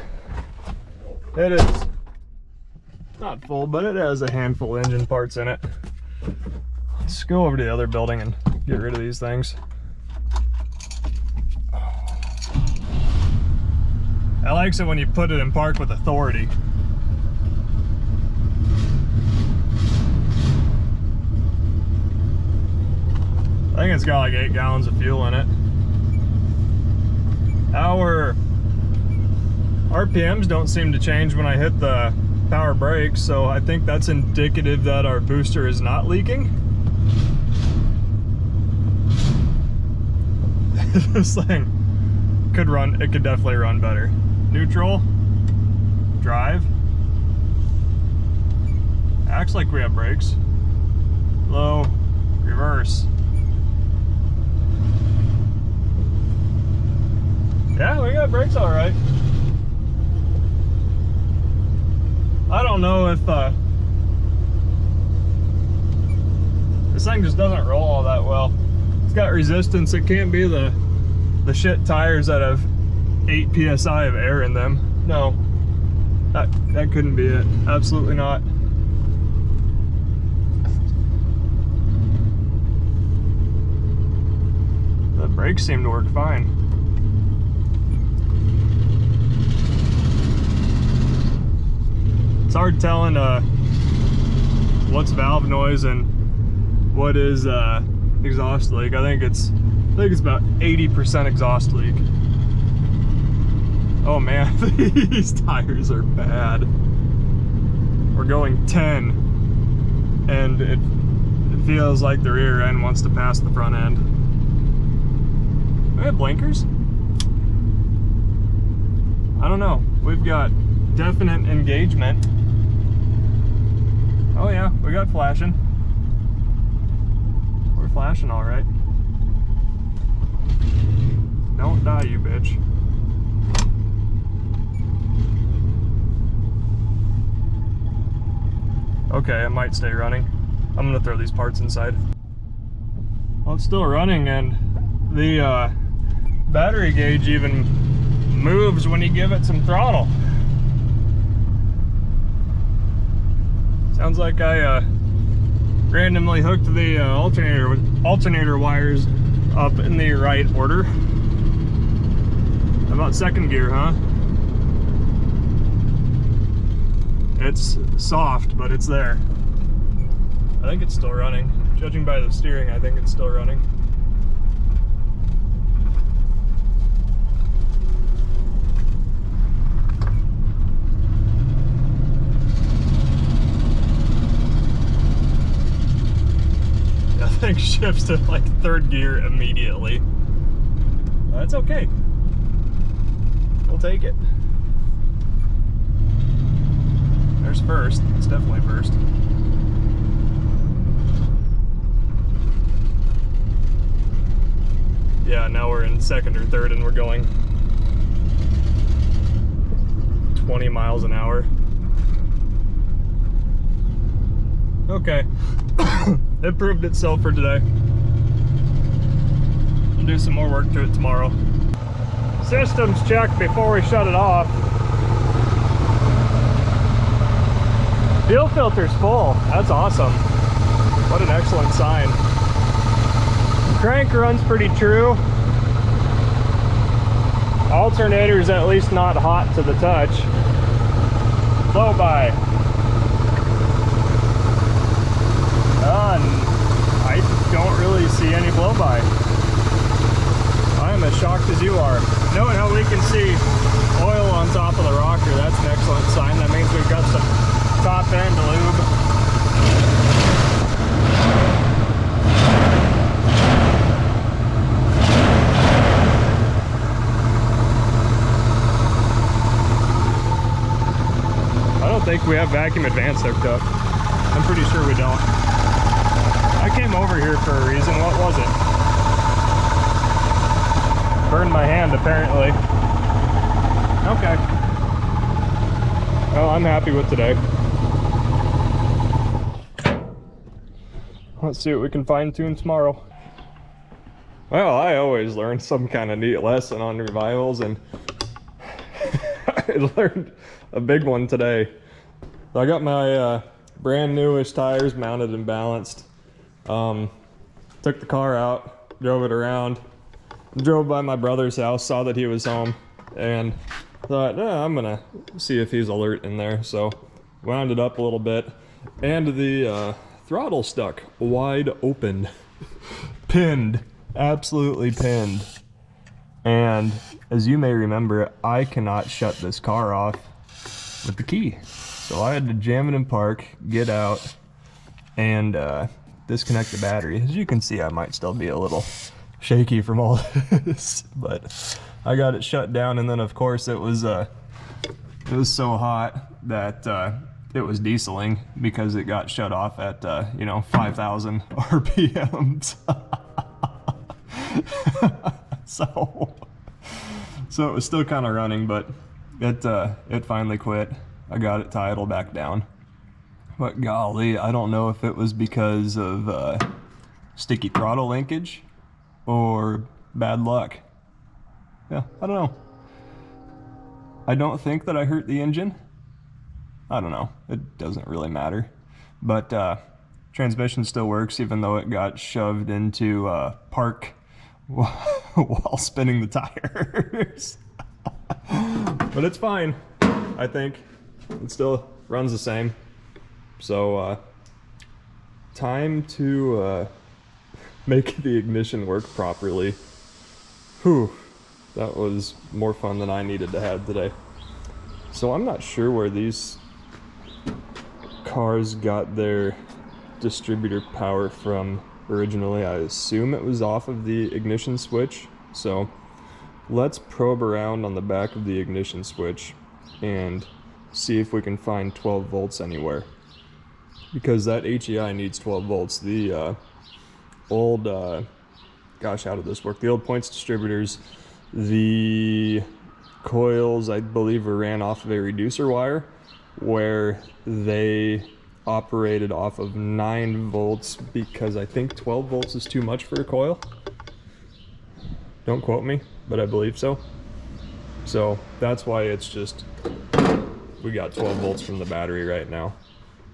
It is not full, but it has a handful of engine parts in it. Let's go over to the other building and get rid of these things. I like it when you put it in park with authority. I think it's got like 8 gallons of fuel in it. Our RPMs don't seem to change when I hit the power brakes, so I think that's indicative that our booster is not leaking. This thing could run, it could definitely run better. Neutral, drive. Acts like we have brakes. Low, reverse. Yeah, we got brakes all right. I don't know if this thing just doesn't roll all that well. It's got resistance. It can't be the shit tires that have 8 psi of air in them. No, that couldn't be it. Absolutely not. The brakes seem to work fine. It's hard telling what's valve noise and what is exhaust leak. I think it's about 80% exhaust leak. Oh man, these tires are bad. We're going 10 and it feels like the rear end wants to pass the front end. Do we have blinkers? I don't know. We've got definite engagement. Oh yeah, we got flashing. We're flashing all right. Don't die, you bitch. Okay, it might stay running. I'm gonna throw these parts inside. Well, it's still running, and the battery gauge even moves when you give it some throttle. Sounds like I randomly hooked the alternator wires up in the right order. How about second gear, huh? It's soft, but it's there. I think it's still running. Judging by the steering, I think it's still running. That thing shifts to like third gear immediately. That's okay. We'll take it. There's first. It's definitely first. Yeah, now we're in second or third and we're going 20 miles an hour. Okay. It proved itself for today. We'll do some more work to it tomorrow. Systems check before we shut it off. Fuel filter's full. That's awesome. What an excellent sign. Crank runs pretty true. Alternator's at least not hot to the touch. Blow by. I don't really see any blow by. I am as shocked as you are. Knowing how we can see oil on top of the rocker, that's an excellent sign. That means we've got some top end lube. I don't think we have vacuum advance hooked up. I'm pretty sure we don't. I came over here for a reason. What was it? Burned my hand, apparently. Okay. Well, I'm happy with today. Let's see what we can fine tune tomorrow. Well, I always learn some kind of neat lesson on revivals, and I learned a big one today. So I got my brand newish tires mounted and balanced. Took the car out, drove it around, drove by my brother's house, saw that he was home, and thought, I'm gonna see if he's alert in there. So wound it up a little bit, and the throttle stuck wide open. Pinned, absolutely pinned. And as you may remember, I cannot shut this car off with the key. So I had to jam it in park, get out, and disconnect the battery. As you can see, I might still be a little shaky from all this, but I got it shut down. And then of course it was so hot that it was dieseling because it got shut off at 5,000 RPMs. so it was still kind of running, but it finally quit. I got it to idle back down. But golly, I don't know if it was because of sticky throttle linkage or bad luck. Yeah, I don't know. I don't think that I hurt the engine. I don't know. It doesn't really matter. But transmission still works even though it got shoved into park while spinning the tires. But it's fine, I think. It still runs the same. So time to make the ignition work properly. Whew, that was more fun than I needed to have today. So I'm not sure where these cars got their distributor power from originally. I assume it was off of the ignition switch. So let's probe around on the back of the ignition switch and see if we can find 12 volts anywhere. Because that HEI needs 12 volts. The old, gosh, how did this work? The old points distributors, the coils, I believe, were ran off of a reducer wire where they operated off of 9 volts because I think 12 volts is too much for a coil. Don't quote me, but I believe so. So that's why it's just, we got 12 volts from the battery right now.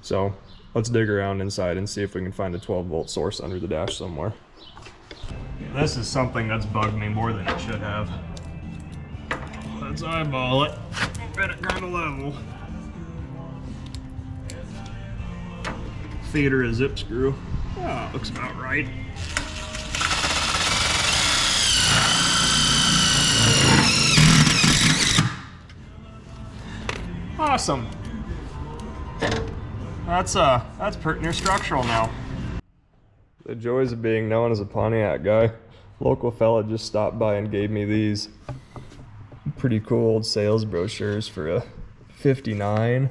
So let's dig around inside and see if we can find a 12 volt source under the dash somewhere. This is something that's bugged me more than it should have. Let's eyeball it. Get it kind of level. Feed her a zip screw. Oh, looks about right. Awesome. That's pretty near structural now. The joys of being known as a Pontiac guy. Local fella just stopped by and gave me these pretty cool old sales brochures for a 59.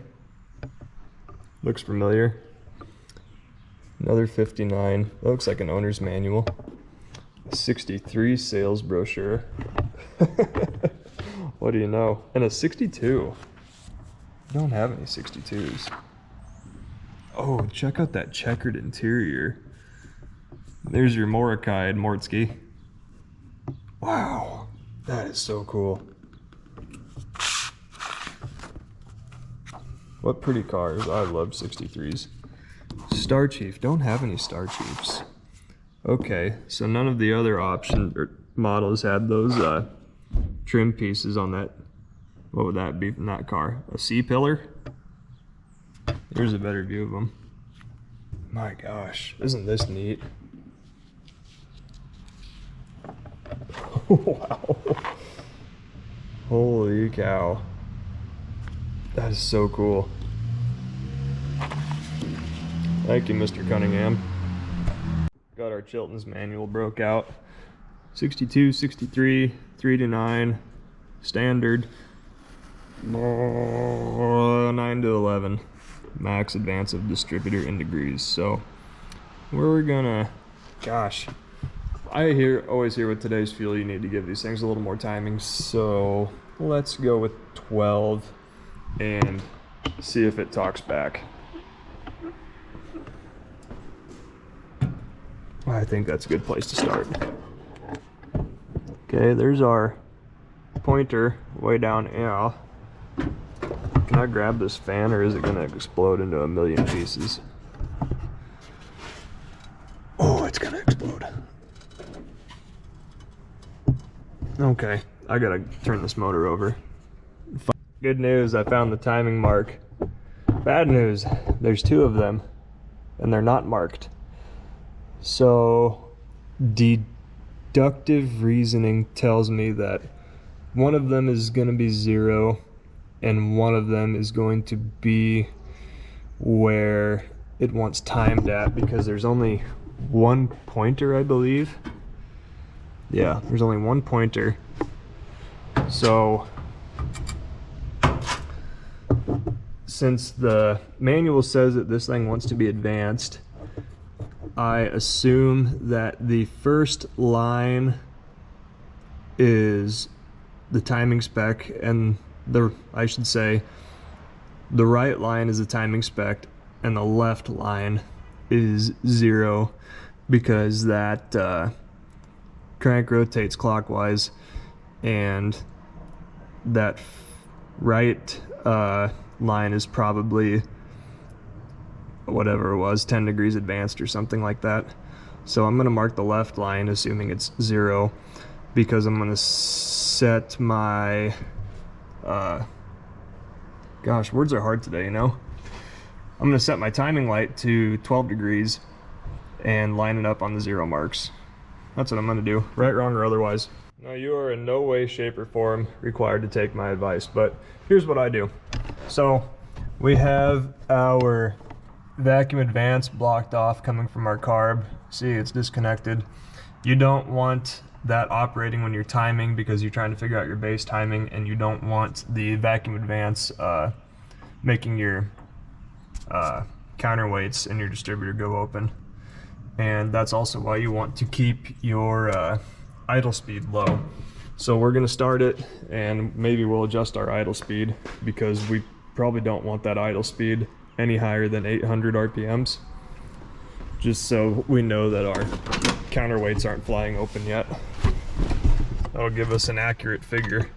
Looks familiar. Another 59. That looks like an owner's manual. 63 sales brochure. What do you know? And a 62. I don't have any 62s. Oh, check out that checkered interior. There's your Mordecai and Mortsky. Wow, that is so cool. What pretty cars. I love 63s. Star Chief, don't have any Star Chiefs. Okay, so none of the other options or models had those trim pieces on that. What would that be from that car? A C-pillar? Here's a better view of them. My gosh, isn't this neat? Wow. Holy cow. That is so cool. Thank you, Mr. Cunningham. Got our Chilton's manual broke out. 62, 63, 3 to 9, standard. 9 to 11. Max advance of distributor in degrees. So we're gonna, gosh, I always hear with today's fuel you need to give these things a little more timing. So let's go with 12 and see if it talks back. I think that's a good place to start. Okay, there's our pointer way down here. Can I grab this fan or is it gonna explode into a million pieces? Oh, it's gonna explode. Okay, I gotta turn this motor over. Good news, I found the timing mark. Bad news, there's 2 of them and they're not marked. So deductive reasoning tells me that one of them is gonna be 0 and one of them is going to be where it wants timed at, because there's only one pointer, I believe. Yeah, there's only one pointer. So since the manual says that this thing wants to be advanced, I assume that the first line is the timing spec, and I should say the right line is the timing spec and the left line is 0, because that crank rotates clockwise and that right line is probably whatever it was, 10 degrees advanced or something like that. So I'm going to mark the left line assuming it's 0, because I'm going to set my gosh, words are hard today, you know. I'm going to set my timing light to 12 degrees and line it up on the 0 marks. That's what I'm going to do, right, wrong, or otherwise. Now, you are in no way, shape, or form required to take my advice, but here's what I do. So we have our vacuum advance blocked off coming from our carb. See, it's disconnected. You don't want that operating when you're timing, because you're trying to figure out your base timing, and you don't want the vacuum advance making your counterweights in your distributor go open. And that's also why you want to keep your idle speed low. So we're going to start it, and maybe we'll adjust our idle speed, because we probably don't want that idle speed any higher than 800 RPMs, just so we know that our counterweights aren't flying open yet. That'll give us an accurate figure.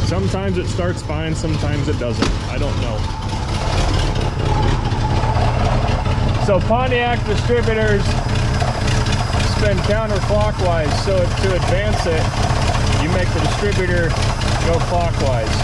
Sometimes it starts fine, sometimes it doesn't. I don't know. So Pontiac distributors spin counterclockwise, so to advance it, you make the distributor go clockwise.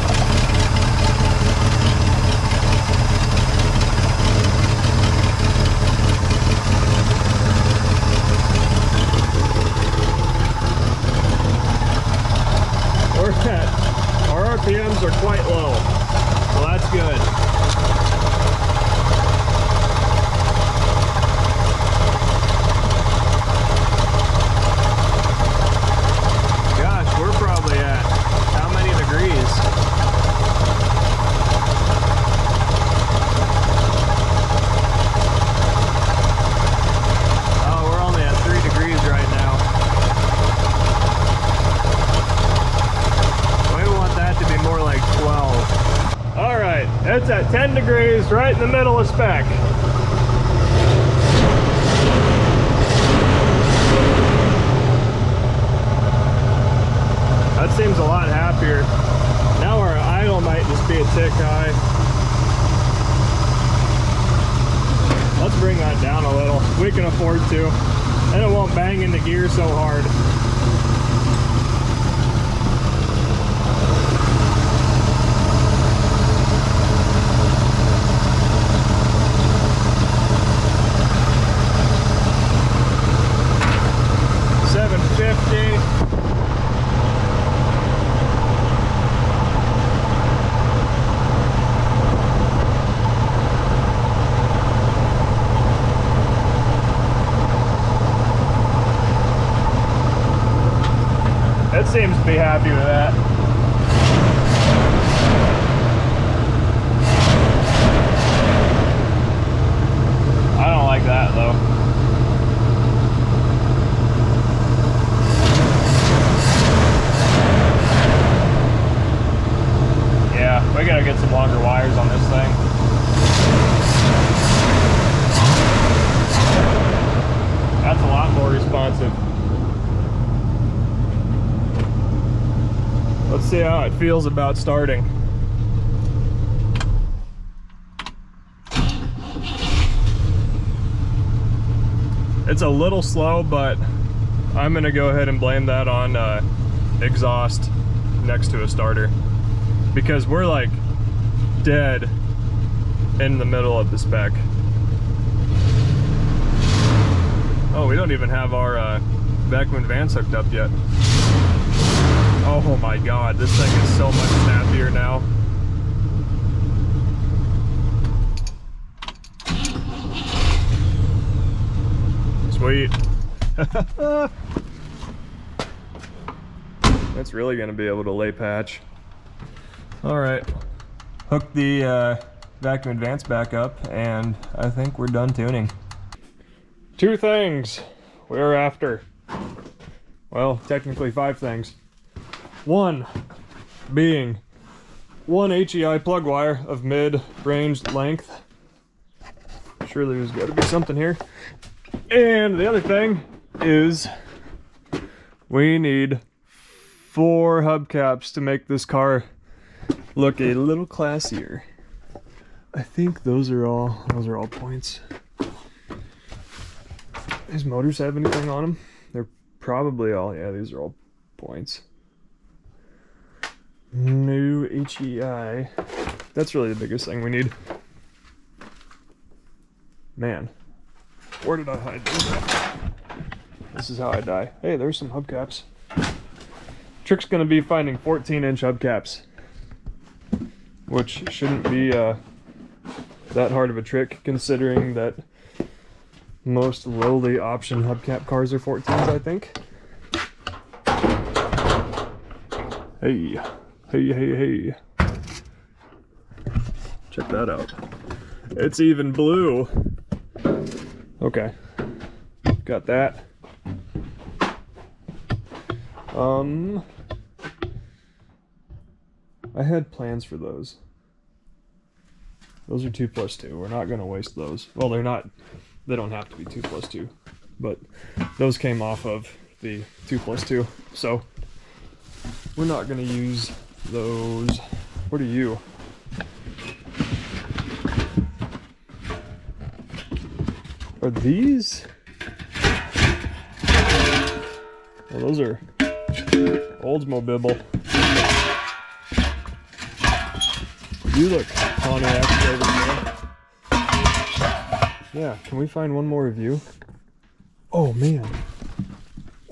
Our RPMs are quite low, so that's good. Gosh, we're probably at how many degrees? Oh, we're only at 3 degrees right now. To be more like 12. All right, it's at 10 degrees, right in the middle of spec. That seems a lot happier. Now our idle might just be a tick high. Let's bring that down a little. We can afford to. And it won't bang into gear so hard. It seems to be happy with that. I don't like that though. Yeah, we gotta get some longer wires on this thing. That's a lot more responsive. Let's see how it feels about starting. It's a little slow, but I'm gonna go ahead and blame that on exhaust next to a starter, because we're like dead in the middle of the spec. Oh, we don't even have our vacuum advance hooked up yet. Oh my god, this thing is so much snappier now. Sweet. That's really gonna be able to lay patch. Alright, hook the vacuum advance back up, and I think we're done tuning. Two things we're after. Well, technically 5 things. One being 1 HEI plug wire of mid-range length. Surely there's got to be something here. And the other thing is we need 4 hubcaps to make this car look a little classier. I think those are all points. These motors have anything on them? They're probably all, yeah, these are all points. New HEI. That's really the biggest thing we need. Man, where did I hide this? This is how I die. Hey, there's some hubcaps. Trick's gonna be finding 14-inch hubcaps, which shouldn't be that hard of a trick, considering that most lowly option hubcap cars are 14s, I think. Hey. Hey. Check that out. It's even blue. Okay. Got that. I had plans for those. Those are 2+2. We're not gonna waste those. Well, they're not, they don't have to be 2+2, but those came off of the 2+2, so we're not gonna use those. What are you? Are these? Well, those are Oldsmobile. You look Pontiac over there. Yeah, can we find one more of you? Oh man,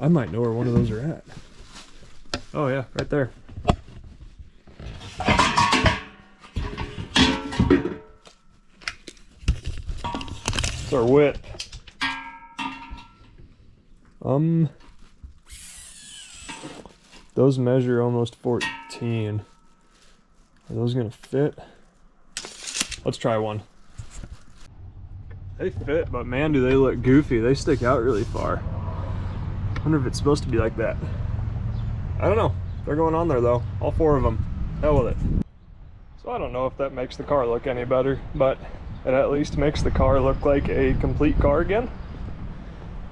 I might know where one of those are at. Oh yeah, right there. It's our whip. Those measure almost 14. Are those gonna fit? Let's try one. They fit, but man, do they look goofy. They stick out really far. I wonder if it's supposed to be like that. I don't know. They're going on there though, all 4 of them. Hell with it. So I don't know if that makes the car look any better, but it at least makes the car look like a complete car again.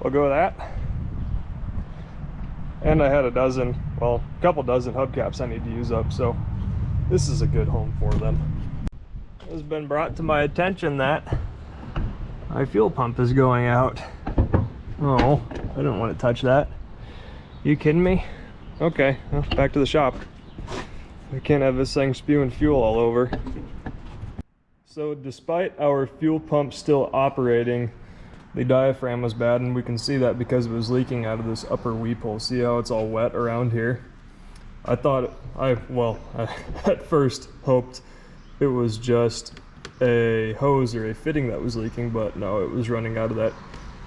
We'll go with that. And I had a couple dozen hubcaps I need to use up, so this is a good home for them. It has been brought to my attention that my fuel pump is going out. Oh, I don't want to touch that. You kidding me? Okay, well, back to the shop. We can't have this thing spewing fuel all over. So despite our fuel pump still operating, the diaphragm was bad, and we can see that because it was leaking out of this upper weep hole. See how it's all wet around here? I at first hoped it was just a hose or a fitting that was leaking, but no, it was running out of that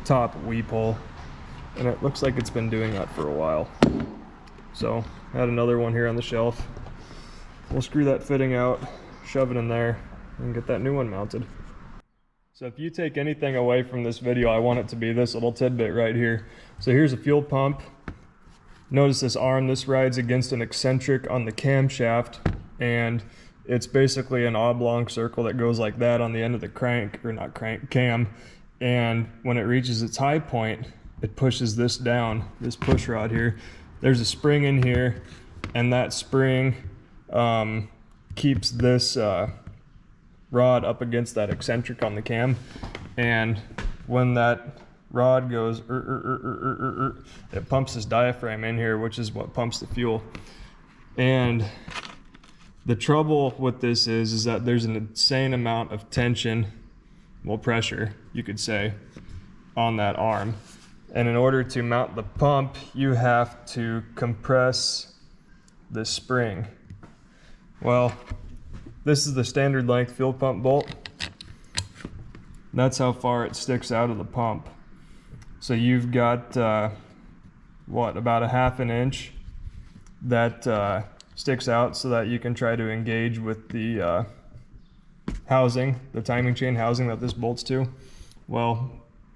top weep hole, and it looks like it's been doing that for a while. So I had another one here on the shelf. We'll screw that fitting out, shove it in there, and get that new one mounted. So if you take anything away from this video, I want it to be this little tidbit right here. So here's a fuel pump. Notice this arm, this rides against an eccentric on the camshaft, and it's basically an oblong circle that goes like that on the end of the cam. And when it reaches its high point, it pushes this down, this push rod here. There's a spring in here, and that spring keeps this rod up against that eccentric on the cam, and when that rod goes it pumps this diaphragm in here, which is what pumps the fuel. And the trouble with this is that there's an insane amount of tension, well, pressure you could say, on that arm, and in order to mount the pump you have to compress this spring. Well, this is the standard length fuel pump bolt. That's how far it sticks out of the pump. So you've got, about a 1/2 inch that sticks out so that you can try to engage with the housing, the timing chain housing that this bolts to. Well,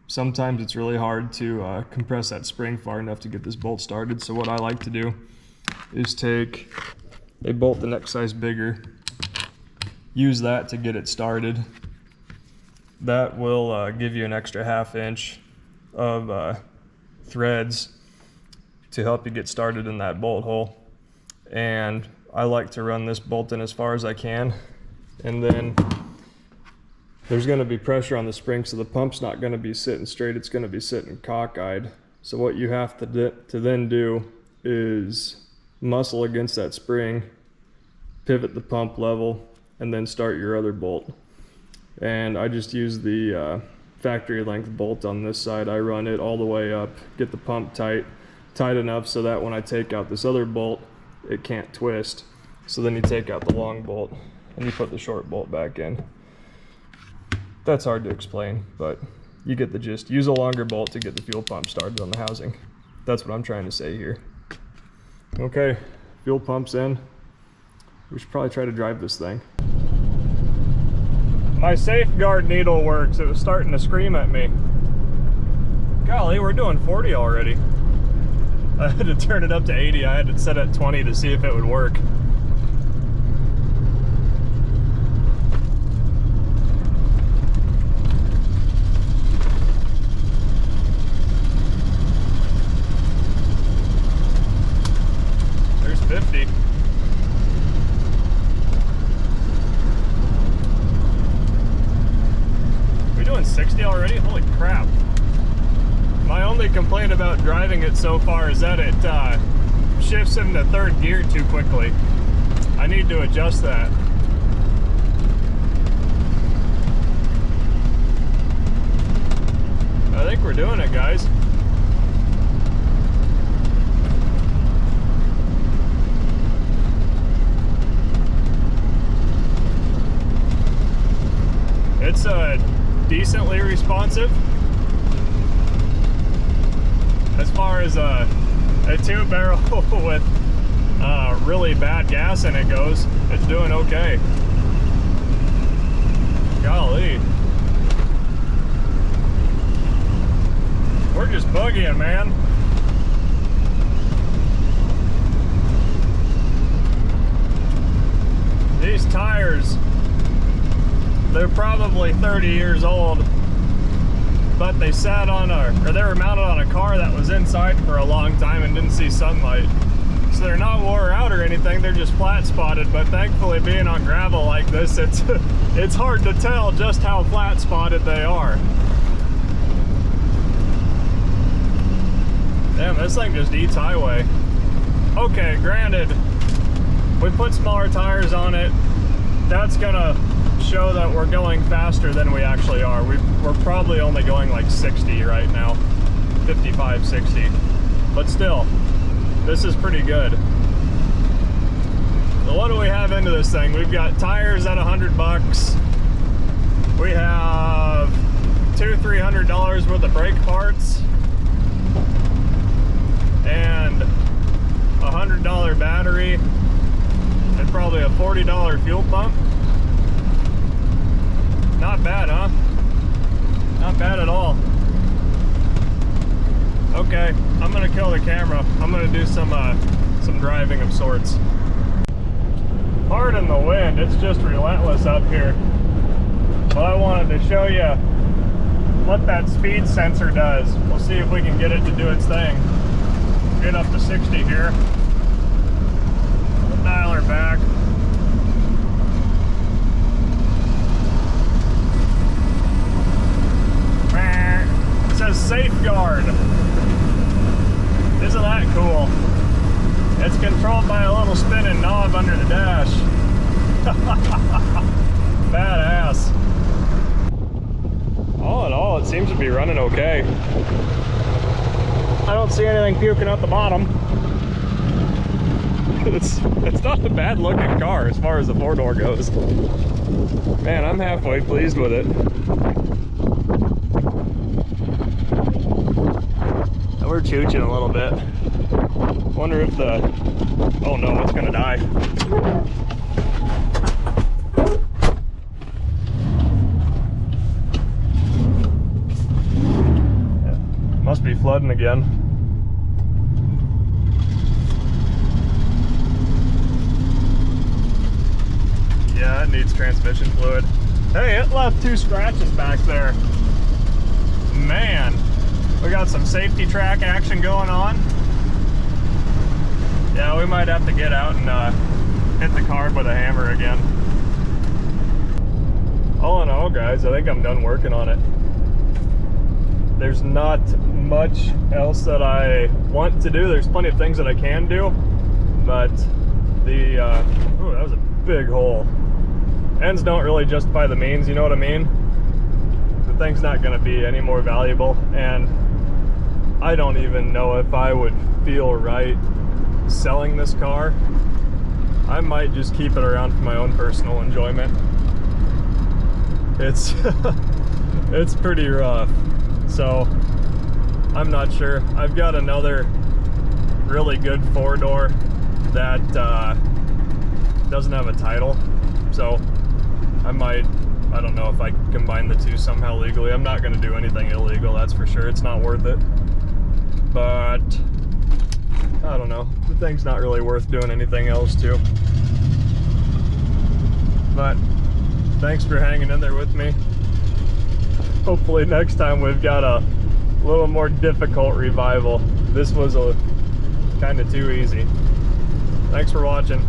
sometimes it's really hard to compress that spring far enough to get this bolt started. So what I like to do is take a bolt the next size bigger, use that to get it started. That will give you an extra 1/2 inch of threads to help you get started in that bolt hole. And I like to run this bolt in as far as I can, and then there's going to be pressure on the spring, so the pump's not going to be sitting straight, it's going to be sitting cockeyed. So what you have to then do is muscle against that spring, pivot the pump level, and then start your other bolt. And I just use the factory length bolt on this side. I run it all the way up, get the pump tight enough so that when I take out this other bolt, it can't twist. So then you take out the long bolt and you put the short bolt back in. That's hard to explain, but you get the gist. Use a longer bolt to get the fuel pump started on the housing. That's what I'm trying to say here. Okay, fuel pump's in. We should probably try to drive this thing. My safeguard needle works. It was starting to scream at me. Golly, we're doing 40 already. I had to turn it up to 80. I had to set it at 20 to see if it would work. There's 50. We're doing 60 already? Holy crap. My only complaint about driving it so far is that it shifts into third gear too quickly. I need to adjust that. I think we're doing it, guys. It's decently responsive. As far as a two barrel with really bad gas in it goes, it's doing okay. Golly. We're just boogieing, man. These tires, they're probably 30 years old, but they sat on they were mounted on a car that was inside for a long time and didn't see sunlight. So they're not wore out or anything, they're just flat spotted, but thankfully being on gravel like this, it's hard to tell just how flat spotted they are. Damn, this thing just eats highway. Okay, granted, we put smaller tires on it. That's gonna show that we're going faster than we actually are. We're probably only going like 60 right now, 55, 60. But still, this is pretty good. So what do we have into this thing? We've got tires at $100. We have $200-300 worth of brake parts and a $100 battery and probably a $40 fuel pump. Not bad, huh? Not bad at all. Okay, I'm gonna kill the camera. I'm gonna do some driving of sorts. Pardon the wind, it's just relentless up here. But I wanted to show you what that speed sensor does. We'll see if we can get it to do its thing. Get up to 60 here. We'll dial her back. It says safeguard. Isn't that cool? It's controlled by a little spinning knob under the dash. Badass. All in all, it seems to be running okay. I don't see anything puking out the bottom. It's not a bad looking car as far as the four-door goes. Man, I'm halfway pleased with it. We're chooching a little bit. Wonder if the... oh no, it's gonna die. Yeah, must be flooding again. Yeah, it needs transmission fluid. Hey, it left 2 scratches back there. Man. We got some safety track action going on. Yeah, we might have to get out and hit the carb with a hammer again. All in all, guys, I think I'm done working on it. There's not much else that I want to do. There's plenty of things that I can do, but the ooh, that was a big hole. Ends don't really justify the means, you know what I mean? The thing's not going to be any more valuable, and I don't even know if I would feel right selling this car. I might just keep it around for my own personal enjoyment. It's it's pretty rough, so I'm not sure. I've got another really good 4-door that doesn't have a title, so I don't know if I can combine the two somehow legally. I'm not going to do anything illegal, that's for sure. It's not worth it. But I don't know. The thing's not really worth doing anything else to. But thanks for hanging in there with me. Hopefully next time we've got a little more difficult revival. This was a kind of too easy. Thanks for watching.